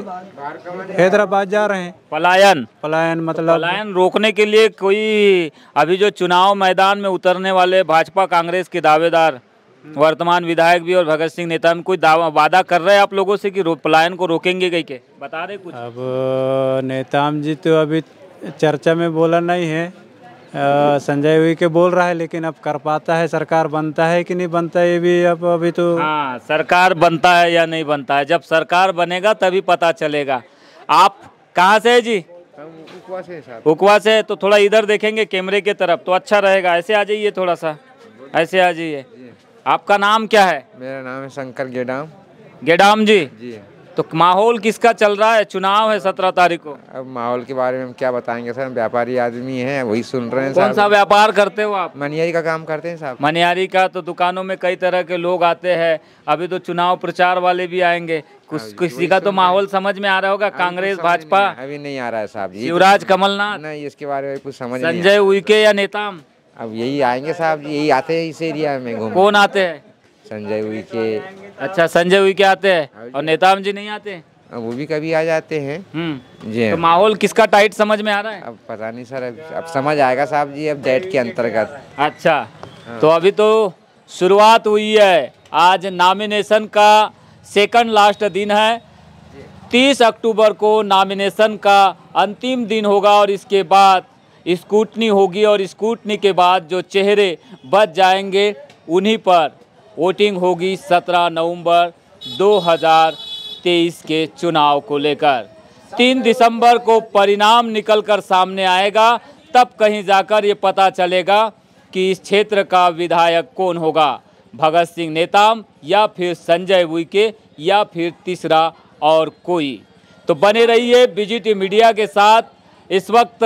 हैदराबाद जा रहे हैं। पलायन मतलब पलायन रोकने के लिए कोई अभी जो चुनाव मैदान में उतरने वाले भाजपा कांग्रेस के दावेदार वर्तमान विधायक भी और भगत सिंह नेता कोई वादा कर रहे हैं आप लोगों से कि पलायन को रोकेंगे कहीं के, बता रहे कुछ? अब नेताम जी तो अभी चर्चा में बोला नहीं है, संजय उइके बोल रहा है, लेकिन अब कर पाता है, सरकार बनता है कि नहीं बनता है ये भी अब अभी तो। हाँ, सरकार बनता है या नहीं बनता है, जब सरकार बनेगा तभी पता चलेगा। आप कहाँ से है जी? हुकवा से। तो थोड़ा इधर देखेंगे कैमरे के तरफ तो अच्छा रहेगा, ऐसे आ जाइए, थोड़ा सा ऐसे आ जाइए। आपका नाम क्या है? मेरा नाम है शंकर गेडाम। गेडाम जी। तो माहौल किसका चल रहा है? चुनाव है 17 तारीख को। अब माहौल के बारे में हम क्या बताएंगे सर, हम व्यापारी आदमी हैं, वही सुन रहे हैं। कौन सा व्यापार करते हो आप? मनियारी का काम करते हैं साहब। मनियारी का, तो दुकानों में कई तरह के लोग आते हैं, अभी तो चुनाव प्रचार वाले भी आएंगे, किसी का तो माहौल समझ में आ रहा होगा? कांग्रेस भाजपा अभी नहीं आ रहा है साहब। शिवराज कमलनाथ नहीं, इसके बारे में कुछ समझ नहीं। संजय उइके या नेताम? अब यही आएंगे साहब जी, यही आते हैं इस एरिया में घूमने। कौन आते हैं? संजय उइके। अच्छा, संजय उइके आते हैं, और नेताम जी नहीं आते? वो भी कभी आ जाते हैं जी। तो माहौल किसका टाइट समझ में आ रहा है? अब पता नहीं सर, अब समझ आएगा साहब जी, अब डेट के अंतर्गत। अच्छा, तो अभी तो शुरुआत हुई है, आज नॉमिनेशन का सेकंड लास्ट दिन है। 30 अक्टूबर को नॉमिनेशन का अंतिम दिन होगा और इसके बाद स्क्रूटनी होगी, और स्क्रूटनी के बाद जो चेहरे बच जाएंगे उन्हीं पर वोटिंग होगी 17 नवंबर 2023 के चुनाव को लेकर। 3 दिसंबर को परिणाम निकलकर सामने आएगा, तब कहीं जाकर ये पता चलेगा कि इस क्षेत्र का विधायक कौन होगा, भगत सिंह नेताम या फिर संजय उइके या फिर तीसरा और कोई। तो बने रहिए बीजीटी मीडिया के साथ। इस वक्त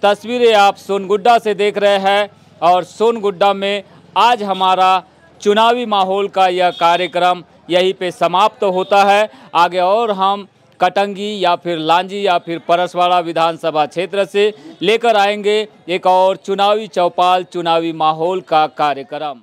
तस्वीरें आप सोनगुड्डा से देख रहे हैं, और सोनगुड्डा में आज हमारा चुनावी माहौल का यह कार्यक्रम यहीं पे समाप्त होता है। आगे और हम कटंगी या फिर लांजी या फिर परसवाड़ा विधानसभा क्षेत्र से लेकर आएंगे एक और चुनावी चौपाल, चुनावी माहौल का कार्यक्रम।